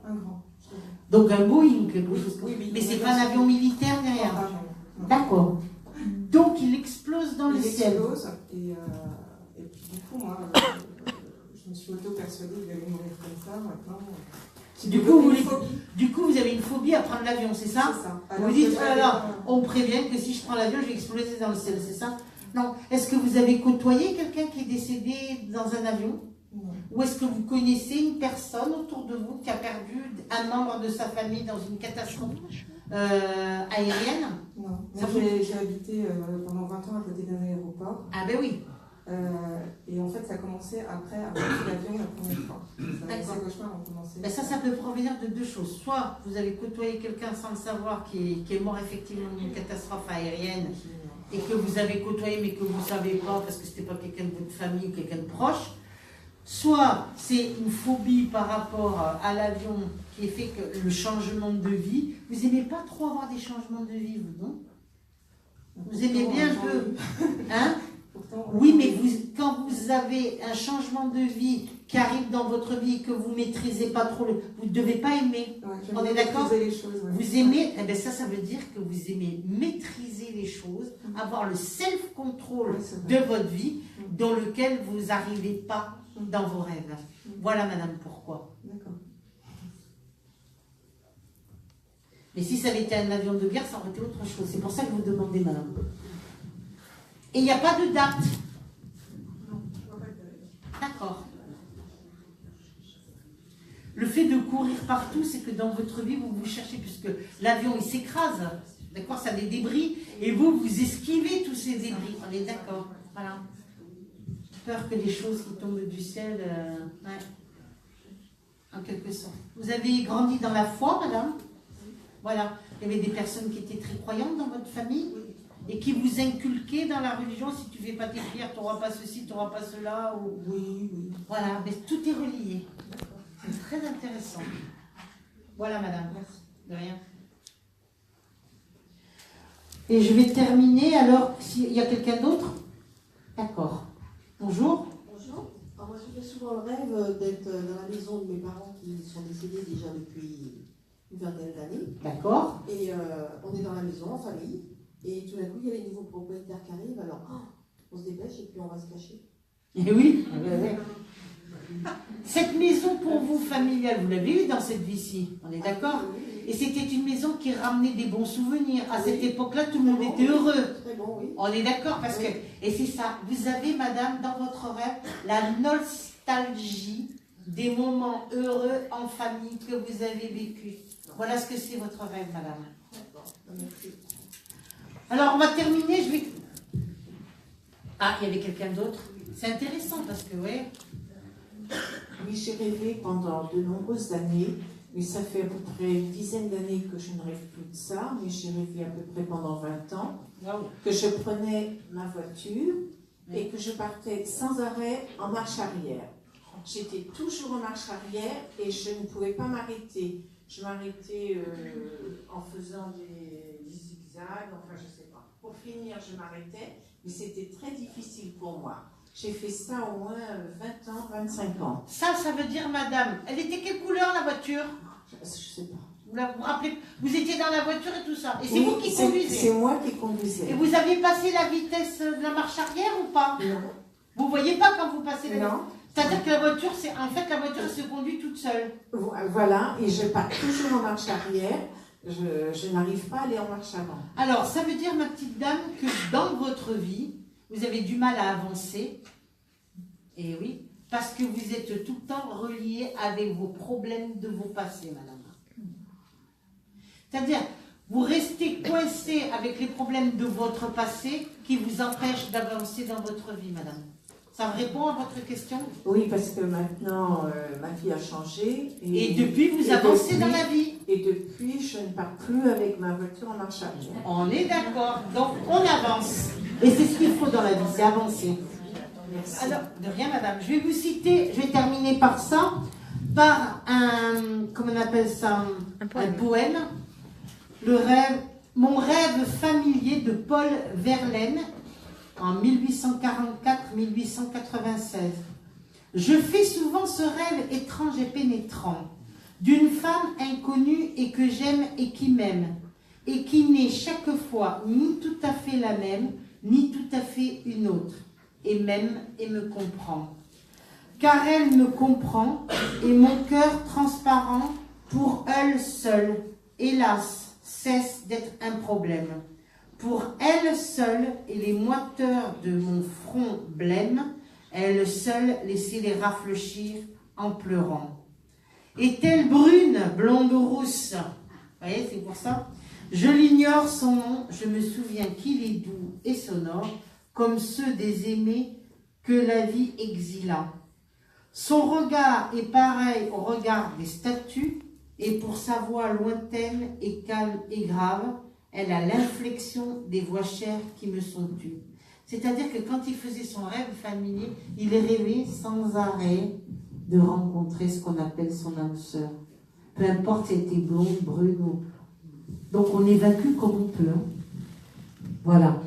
Un grand. Donc un Boeing, quelque chose. Oui, Mais c'est pas un avion militaire ni rien. Ah, non. D'accord. Donc il explose dans le Il ciel. explose et puis du coup, moi, je me suis auto-persuadée que j'allais mourir comme ça maintenant. Du coup, vous avez une phobie à prendre l'avion, c'est ça? C'est ça. Vous vous dites, alors, on me prévient que si je prends l'avion, je vais exploser dans le ciel, c'est ça? Non. Est-ce que vous avez côtoyé quelqu'un qui est décédé dans un avion? Non. Ou est-ce que vous connaissez une personne autour de vous qui a perdu un membre de sa famille dans une catastrophe aérienne? Non. Ça Moi, j'ai habité pendant 20 ans à côté d'un aéroport. Ah ben oui. Et en fait, ça a commencé après avoir pris l'avion la première fois. Ces cauchemars ont commencé. Ben ça peut provenir de deux choses. Soit vous avez côtoyé quelqu'un sans le savoir qui est mort effectivement d'une catastrophe aérienne et que vous avez côtoyé mais que vous ne savez pas parce que c'était pas quelqu'un de votre famille ou quelqu'un de proche. soit c'est une phobie par rapport à l'avion qui fait que le changement de vie. Vous aimez pas trop avoir des changements de vie, vous, non? Vous aimez bien un peu, hein? Oui, mais quand vous avez un changement de vie qui arrive dans votre vie et que vous maîtrisez pas trop, vous ne devez pas aimer. On est d'accord? Vous aimez, eh bien ça veut dire que vous aimez maîtriser les choses, avoir le self-control de votre vie, dans lequel vous n'arrivez pas dans vos rêves. Voilà, madame, pourquoi. D'accord. Mais si ça avait été un avion de guerre, ça aurait été autre chose. C'est pour ça que vous demandez, madame. Et il n'y a pas de date. D'accord. Le fait de courir partout, c'est que dans votre vie, vous vous cherchez, puisque l'avion, il s'écrase. D'accord, ça a des débris. Et vous, vous esquivez tous ces débris. On est d'accord. Voilà. Peur que les choses qui tombent du ciel... ouais. En quelque sorte. Vous avez grandi dans la foi, madame? Voilà. Il y avait des personnes qui étaient très croyantes dans votre famille et qui vous inculquaient dans la religion, si tu ne fais pas tes prières, tu n'auras pas ceci, tu n'auras pas cela. Ou... Oui, oui. Voilà, mais tout est relié. C'est très intéressant. Voilà, madame. Merci. De rien. Et je vais terminer, alors, s'il y a quelqu'un d'autre? D'accord. Bonjour. Bonjour. Alors moi, je fais souvent le rêve d'être dans la maison de mes parents qui sont décédés déjà depuis une vingtaine d'années. D'accord. Et on est dans la maison, en famille. Et tout d'un coup, il y a les nouveaux propriétaires qui arrivent. Alors, on se dépêche et puis on va se cacher. Et oui. Cette maison pour vous familiale, vous l'avez eue dans cette vie-ci, on est d'accord? Et c'était une maison qui ramenait des bons souvenirs. À cette époque-là, tout le monde était heureux. Très bon, oui. On est d'accord parce que, et c'est ça, vous avez, madame, dans votre rêve, la nostalgie des moments heureux en famille que vous avez vécu. Voilà ce que c'est votre rêve, madame. Merci. Alors, on va terminer, je vais... Ah, il y avait quelqu'un d'autre? C'est intéressant parce que, ouais... Oui, j'ai rêvé pendant de nombreuses années, mais ça fait à peu près une dizaine d'années que je ne rêve plus de ça, mais j'ai rêvé à peu près pendant 20 ans, que je prenais ma voiture et que je partais sans arrêt en marche arrière. J'étais toujours en marche arrière et je ne pouvais pas m'arrêter. Je m'arrêtais en faisant des zigzags, enfin je sais pas. Pour finir, je m'arrêtais, mais c'était très difficile pour moi. J'ai fait ça au moins 20 ans, 25 ans. Ça veut dire, madame, elle était quelle couleur, la voiture? Je sais pas. Vous vous rappelez? Vous étiez dans la voiture et tout ça. Et c'est Oui, vous qui conduisez? C'est moi qui conduisais. Et vous avez passé la vitesse de la marche arrière ou pas? Non. Vous voyez pas quand vous passez la vitesse? Non. C'est-à-dire que la voiture, en fait, la voiture se conduit toute seule. Voilà, et je pars toujours en marche arrière. Je n'arrive pas à aller en marche avant. Alors, ça veut dire, ma petite dame, que dans votre vie, vous avez du mal à avancer. Et oui, parce que vous êtes tout le temps relié avec vos problèmes de vos passés, madame. C'est-à-dire, vous restez coincé avec les problèmes de votre passé qui vous empêchent d'avancer dans votre vie, madame. Ça répond à votre question? Oui, parce que maintenant, ma vie a changé. Et depuis, vous avancez dans la vie. Et depuis, je ne pars plus avec ma voiture en marche arrière. On est d'accord. Donc, on avance. Et c'est ce qu'il faut dans la vie, c'est avancer. Merci. Alors, de rien, madame. Je vais vous citer, je vais terminer par ça, par un, comment on appelle ça, un poème. Le rêve, mon rêve familier de Paul Verlaine, en 1844-1896. Je fais souvent ce rêve étrange et pénétrant d'une femme inconnue et que j'aime et qui m'aime, et qui n'est chaque fois ni tout à fait la même, ni tout à fait une autre, et m'aime et me comprend. Car elle me comprend, et mon cœur transparent, pour elle seule, hélas, cesse d'être un problème. Pour elle seule, et les moiteurs de mon front blême, elle seule laissait les rafraîchir en pleurant. Est-elle brune, blonde ou rousse? Vous voyez, c'est pour ça. Je l'ignore son nom, je me souviens qu'il est doux et sonore, comme ceux des aimés que la vie exila. Son regard est pareil au regard des statues, et pour sa voix lointaine et calme et grave, elle a l'inflexion des voix chères qui me sont tues. C'est-à-dire que quand il faisait son rêve familier, il rêvait sans arrêt de rencontrer ce qu'on appelle son âme sœur. Peu importe si elle était blonde, brune ou... Donc on évacue comme on peut. Hein. Voilà.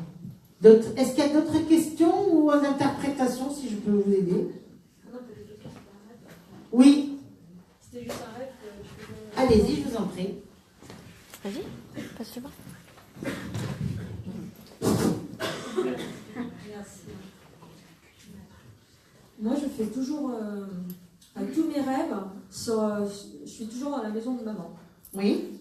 Est-ce qu'il y a d'autres questions ou interprétations, si je peux vous aider? Oui. C'était juste un rêve que tu faisais. Allez-y, je vous en prie. Vas-y, passe le bas. Merci. Moi, je fais toujours, avec tous mes rêves, je suis toujours à la maison de maman. Oui.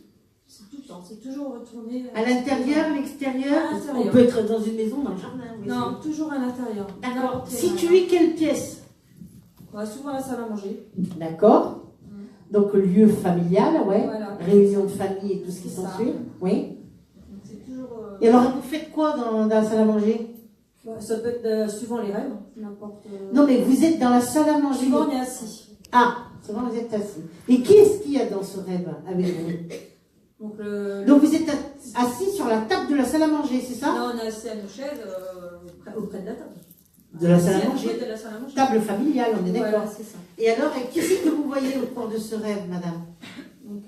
C'est tout le temps, c'est toujours retourner. À l'intérieur, l'extérieur? À l'intérieur. On peut être dans une maison, dans le jardin. Oui, Non, toujours à l'intérieur. d'accord. Situé quelle pièce? Souvent la salle à manger. D'accord. Donc lieu familial, ouais. Voilà. Réunion de famille et tout ce qui C'est ça. s'ensuit. Oui. Donc, c'est toujours. Et alors, vous faites quoi dans la salle à manger? Ça peut être suivant les rêves, n'importe. Non, mais vous êtes dans la salle à manger. Souvent on est assis. Ah, souvent vous êtes assis. Et qui est-ce qu'il y a dans ce rêve avec vous? Donc, vous êtes assis sur la table de la salle à manger, c'est ça? non, on est assis à nos chaises auprès de la table. De la salle Assis à à manger. côté de la salle à manger. Table familiale, on est d'accord. Voilà, c'est ça. Et alors, qui c'est que vous voyez au cours de ce rêve, madame? Donc,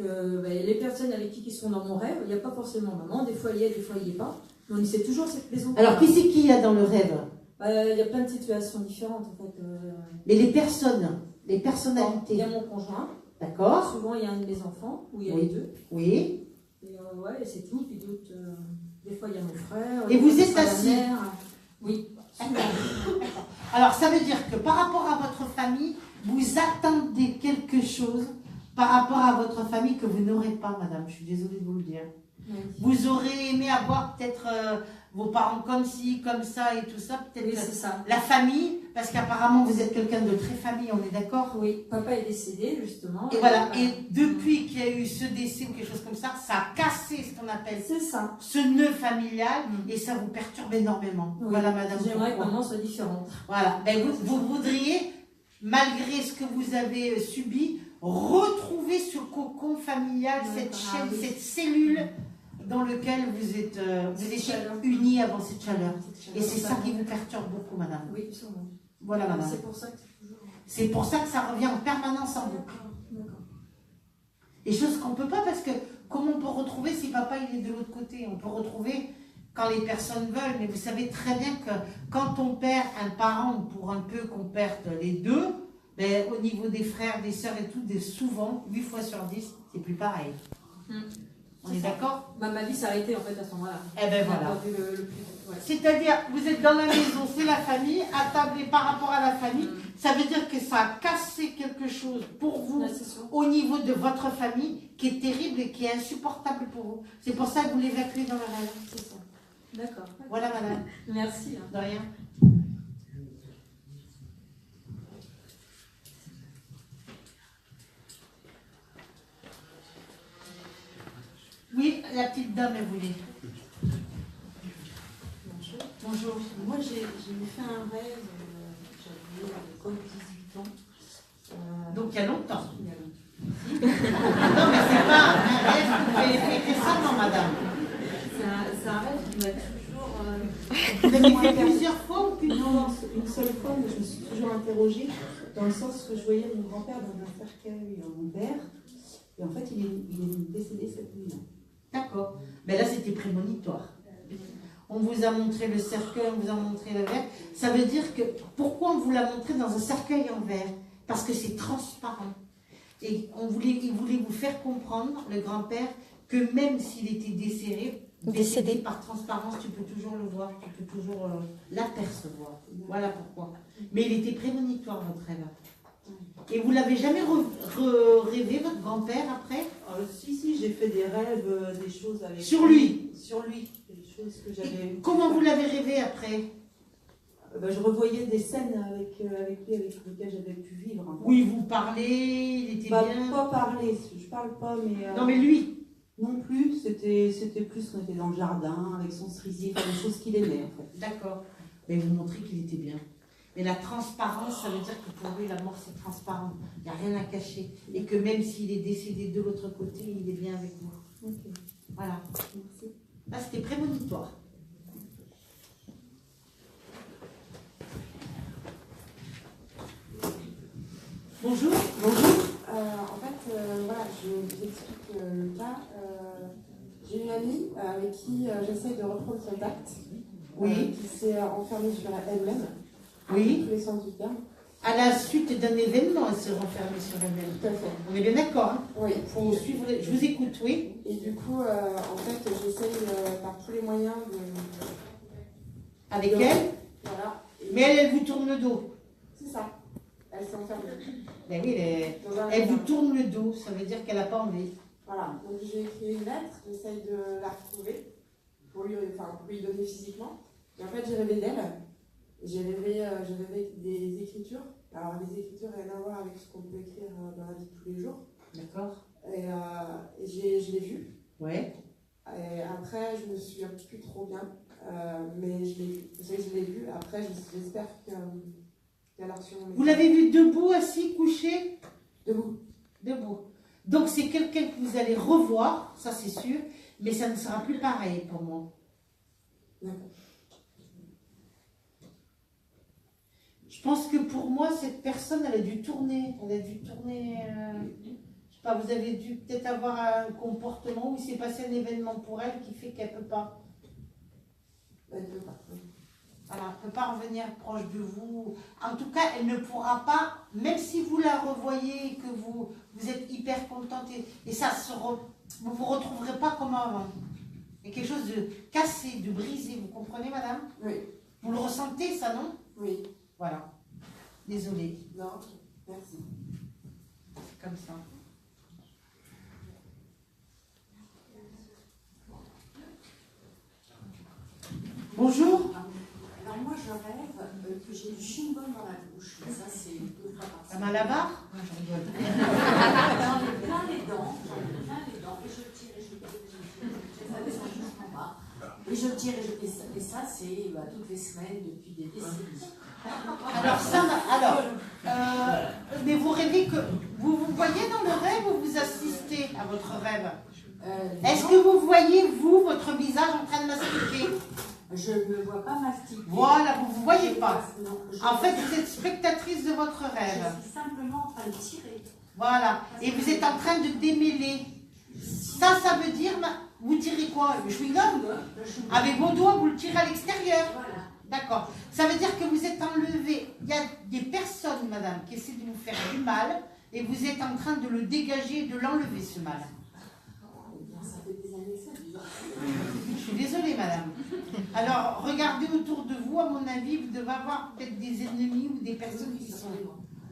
les personnes avec qui sont dans mon rêve, il n'y a pas forcément maman, des fois il y a, des fois il n'y a pas. Mais c'est toujours cette maison. Alors, qui c'est qu'il y a dans le rêve? Il y a plein de situations différentes en fait. Mais les personnes, les personnalités. Il y a mon conjoint. D'accord. Souvent il y a un de mes enfants, ou il y a Oui. les deux. Oui. Et ouais, c'est tout. Puis d'autres, des fois il y a mon frère. Et vous êtes la assis? mère. Oui. Alors, ça veut dire que par rapport à votre famille, vous attendez quelque chose par rapport à votre famille que vous n'aurez pas, madame. Je suis désolée de vous le dire. Oui. Vous aurez aimé avoir peut-être vos parents comme ci, comme ça et tout ça. Peut-être Oui, c'est ça. la famille, parce qu'apparemment vous êtes quelqu'un de très famille, on est d'accord? Oui, papa est décédé justement. Et voilà, et depuis qu'il y a eu ce décès ou quelque chose comme ça a cassé ce qu'on appelle ce nœud familial et ça vous perturbe énormément. Oui. Voilà, madame. J'aimerais que pourquoi. maman soit différente. Voilà, ben, vous voudriez, malgré ce que vous avez subi, retrouver ce cocon familial, cette chaîne, cette cellule dans laquelle vous étiez unis avant cette chaleur. Et c'est ça qui vous perturbe beaucoup, madame. Oui, sûrement. Voilà, madame. C'est pour ça que c'est toujours. C'est pour ça que ça revient en permanence en boucle. D'accord. Et chose qu'on ne peut pas, parce que comment on peut retrouver si papa il est de l'autre côté? On peut retrouver quand les personnes veulent, mais vous savez très bien que quand on perd un parent, ou pour un peu qu'on perde les deux, ben, au niveau des frères, des sœurs et tout, souvent, 8 fois sur 10, c'est plus pareil. On est d'accord? Ma vie s'est arrêtée en fait à ce moment-là. Eh ben On a voilà. pas vu le plus. Ouais. C'est-à-dire, vous êtes dans la maison, c'est la famille, attablé par rapport à la famille, ça veut dire que ça a cassé quelque chose pour vous au niveau de votre famille qui est terrible et qui est insupportable pour vous. C'est pour ça que vous l'évacuez dans le rêve. C'est ça. D'accord. Voilà, madame. Merci. De rien. Oui, la petite dame, elle voulait. Bonjour. Bonjour. Moi, j'ai fait un rêve, j'avais comme 18 ans. Donc, il y a longtemps. Il y a longtemps. Non, mais c'est pas un rêve que vous avez fait récemment, madame. C'est un rêve qui m'a toujours... Vous avez fait plusieurs fois ou plus? Non, une seule fois, mais je me suis toujours interrogée, dans le sens que je voyais mon grand-père dans un cercueil en verre, et en fait, il est décédé cette nuit-là. D'accord. Mais là, c'était prémonitoire. On vous a montré le cercueil, on vous a montré le verre. Ça veut dire que, pourquoi on vous l'a montré dans un cercueil en verre? Parce que c'est transparent. Et il voulait vous faire comprendre, le grand-père, que même s'il était décédé par transparence, tu peux toujours le voir, tu peux toujours l'apercevoir. Voilà pourquoi. Mais il était prémonitoire, votre rêve. Et vous l'avez jamais rêvé, votre grand-père, après? Si, j'ai fait des rêves, des choses avec Sur lui? Sur lui, des choses que j'avais... Comment vous l'avez rêvé après? Je revoyais des scènes avec lui, avec lesquelles j'avais pu vivre. En fait. Oui, vous parlez, il était bien... Pas parler, je parle pas, mais... Non, mais lui? Non plus, c'était plus qu'on était dans le jardin, avec son cerisier, enfin, des choses qu'il aimait, en fait. D'accord. Mais vous montrez qu'il était bien. Mais la transparence, ça veut dire que pour lui, la mort, c'est transparent. Il n'y a rien à cacher. Et que même s'il est décédé de l'autre côté, il est bien avec vous. Okay. Voilà. Merci. Là, c'était prémonitoire. Bonjour. Bonjour. En fait, voilà, je vous explique le cas. J'ai une amie avec qui j'essaye de reprendre contact. Oui. Qui s'est enfermée sur elle-même. Oui. Tous les sens du terme. À la suite d'un événement, elle s'est renfermée sur elle-même. Tout à fait. On est bien d'accord, hein? Oui. Faut suivre. Je vous écoute, oui. Et du coup, en fait, j'essaye par tous les moyens de. Avec elle. Voilà. Mais elle vous tourne le dos. C'est ça. Elle s'est enfermée. Ben oui, elle vous tourne le dos. Ça veut dire qu'elle n'a pas envie. Voilà. Donc j'ai écrit une lettre. J'essaye de la retrouver pour lui donner physiquement. Et en fait, j'ai rêvé d'elle. J'ai rêvé des écritures. Alors, les écritures, rien à voir avec ce qu'on peut écrire dans la vie de tous les jours. D'accord. Et je l'ai vue. Ouais. Et après, je me souviens plus trop bien. Mais je l'ai vue. Après, j'espère qu'elle a reçu mon message. Vous l'avez vu debout, assis, couché? Debout. Debout. Donc, c'est quelqu'un que vous allez revoir, ça c'est sûr, mais ça ne sera plus pareil pour moi. D'accord. Je pense que pour moi, cette personne, elle a dû tourner. Je sais pas, vous avez dû peut-être avoir un comportement où il s'est passé un événement pour elle qui fait qu'elle ne peut pas. Elle ne peut pas. Alors, elle ne peut pas revenir proche de vous. En tout cas, elle ne pourra pas, même si vous la revoyez et que vous êtes hyper contente, et ça vous ne vous retrouverez pas comme avant. Il y a quelque chose de cassé, de brisé, vous comprenez, madame? Oui. Vous le ressentez, ça, non? Oui. Voilà. Désolée. Non, merci. C'est comme ça. Bonjour. Alors moi je rêve que j'ai du chewing-gum dans la bouche. Ça c'est 2 fois par semaine. À Malabar? Non, je rigole. J'en ai plein les dents. Et je tire et je tire. Ça descend jusqu'en bas. Et je tire et ça c'est toutes les semaines depuis des décennies. Alors ça, mais vous rêvez que vous voyez dans le rêve ou vous assistez à votre rêve? Est-ce que vous voyez vous votre visage en train de mastiquer? Je ne me vois pas mastiquer. Voilà, vous ne voyez pas. Non, en fait, vous êtes spectatrice de votre rêve. Je suis simplement en train de tirer. Voilà, et vous êtes en train de démêler. Ça veut dire, vous tirez quoi? Le chewing-gum? Avec vos doigts, vous le tirez à l'extérieur. Voilà. D'accord. Ça veut dire que vous êtes enlevé. Il y a des personnes, madame, qui essaient de vous faire du mal et vous êtes en train de le dégager et de l'enlever, ce mal. Ça fait des années que ça dure. Je suis désolée, madame. Alors, regardez autour de vous, à mon avis, vous devez avoir peut-être des ennemis ou des personnes qui sont...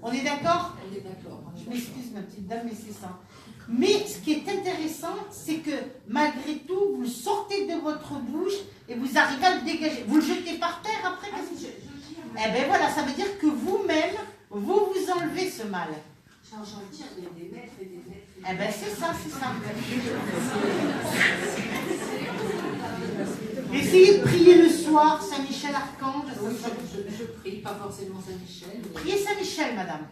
On est d'accord? On est d'accord. Je m'excuse, ma petite dame, mais c'est ça. Mais ce qui est intéressant, c'est que malgré tout, vous le sortez de votre bouche et vous arrivez à le dégager. Vous le jetez par terre après? Eh bien voilà, ça veut dire que vous-même, vous enlevez ce mal. J'en tire des mètres et des mètres. Eh bien c'est ça. Essayez de prier le soir, Saint-Michel Archange. Oui, je prie, pas forcément Saint-Michel. Mais... Priez Saint-Michel, madame,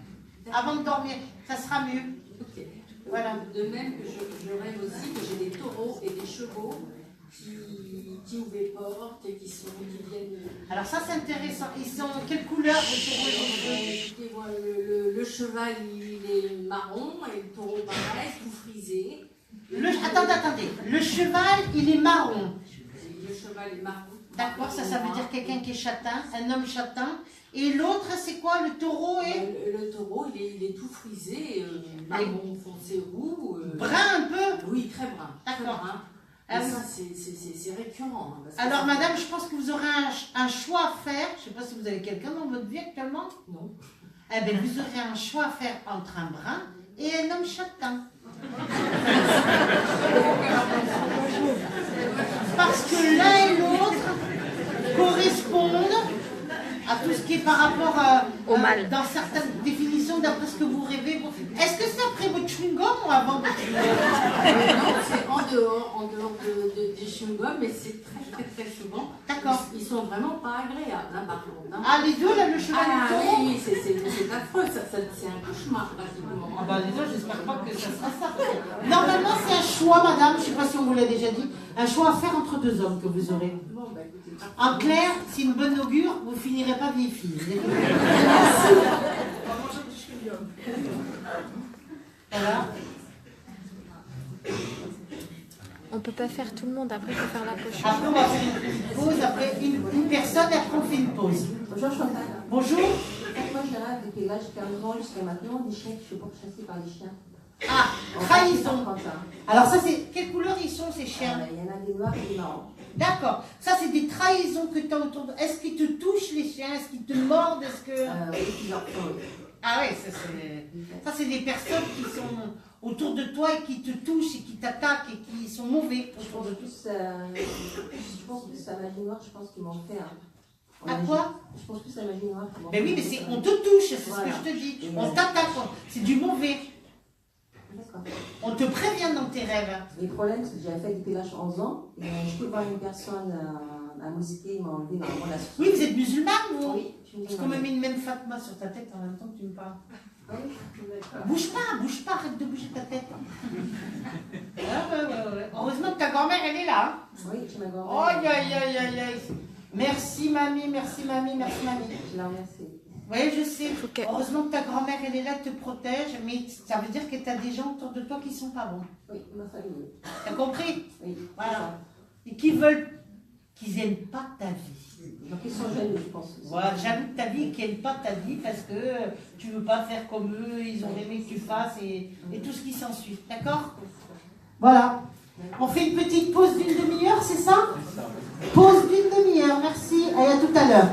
avant de dormir, ça sera mieux. Okay. Voilà. De même que je rêve aussi que j'ai des taureaux et des chevaux qui ouvrent les portes et qui viennent... Alors ça c'est intéressant. Ils sont quelle couleur les taureaux? Le cheval il est marron et le taureau pareil, tout frisé. Attendez. Le cheval il est marron. Le cheval est marron. D'accord, ça veut dire quelqu'un qui est châtain, un homme châtain. Et l'autre, c'est quoi? Le taureau est... Le taureau, il est tout frisé, marron foncé roux. Brun un peu? Oui, très brun. D'accord. Et ça, c'est récurrent. Hein, alors, madame, je pense que vous aurez un choix à faire. Je ne sais pas si vous avez quelqu'un dans votre vie actuellement. Non. Eh bien, vous aurez un choix à faire entre un brun et un homme châtain. Parce que l'un et l'autre correspondent à tout ce qui est par rapport au mal. Dans certaines définitions, d'après ce que vous rêvez. Est-ce que c'est après votre chewing-gum ou avant votre chewing-gum? Non, c'est en dehors des chewing-gums, mais c'est très souvent. D'accord. Ils sont vraiment pas agréables, hein, par contre. Hein. Ah, les deux, là, le cheval et le taureau? Oui, c'est affreux, c'est un cauchemar, pratiquement. Ah bah déjà, j'espère pas que ça sera ça. Normalement, c'est un choix, madame, je ne sais pas si on vous l'a déjà dit, un choix à faire entre deux hommes que vous aurez. Bon, bah, écoutez, en clair, c'est une bonne augure, vous finirez pas vieille fille. Voilà. On peut pas faire tout le monde, après il faut faire la pochette. Après, on va faire une pause, après une personne, et après on fait une pause. Bonjour Chantal. Bonjour. Moi j'ai rêve depuis l'âge de 15 ans jusqu'à maintenant, des chiens qui se font pourchasser par les chiens. Ah, trahison. Comme ça. Alors ça, c'est... Quelle couleur ils sont, ces chiens? Il y en a des noirs et des marrons. D'accord. Ça, c'est des trahisons que tu as autour de... Est-ce qu'ils te touchent, les chiens? Est-ce qu'ils te mordent? Est-ce que... Oui, ils leur font, oui. Ah ouais, ça c'est des personnes qui sont autour de toi et qui te touchent et qui t'attaquent et qui sont mauvais autour de toi. Je pense plus à la magie noire, je pense qu'ils m'ont fait. À quoi? Je pense plus à la magie noire. Ben oui, mais on te touche, c'est Voilà. ce que je te dis. On t'attaque, c'est du mauvais. D'accord. On te prévient dans tes rêves. Le problème, c'est que j'avais fait du pélage 11 ans. Et je peux voir une personne à la mosquée, ils m'ont enlevé normalement la Oui, vous êtes musulmane, vous? Oui, je suis Parce qu'on me met une même Fatma sur ta tête en même temps que tu me parles. Ah oui, Bouge pas, arrête de bouger ta tête. Ouais. Heureusement que ta grand-mère, elle est là. Hein. Oui, j'ai ma grand-mère. Oh, aïe. Merci, mamie. Je la remercie. Oui, je sais. Heureusement que ta grand-mère, elle est là, te protège, mais ça veut dire que tu as des gens autour de toi qui sont pas bons. Oui, ma famille. T'as compris? Oui. Voilà. Et qui veulent, qu'ils n'aiment pas ta vie. Donc ils sont jaloux, je pense. Voilà, jaloux de ta vie, qu'ils n'aiment pas ta vie parce que tu ne veux pas faire comme eux, ils ont aimé que tu fasses et tout ce qui s'ensuit. D'accord? Voilà. On fait une petite pause d'une demi-heure, c'est ça? Pause d'une demi-heure, merci. Et à tout à l'heure.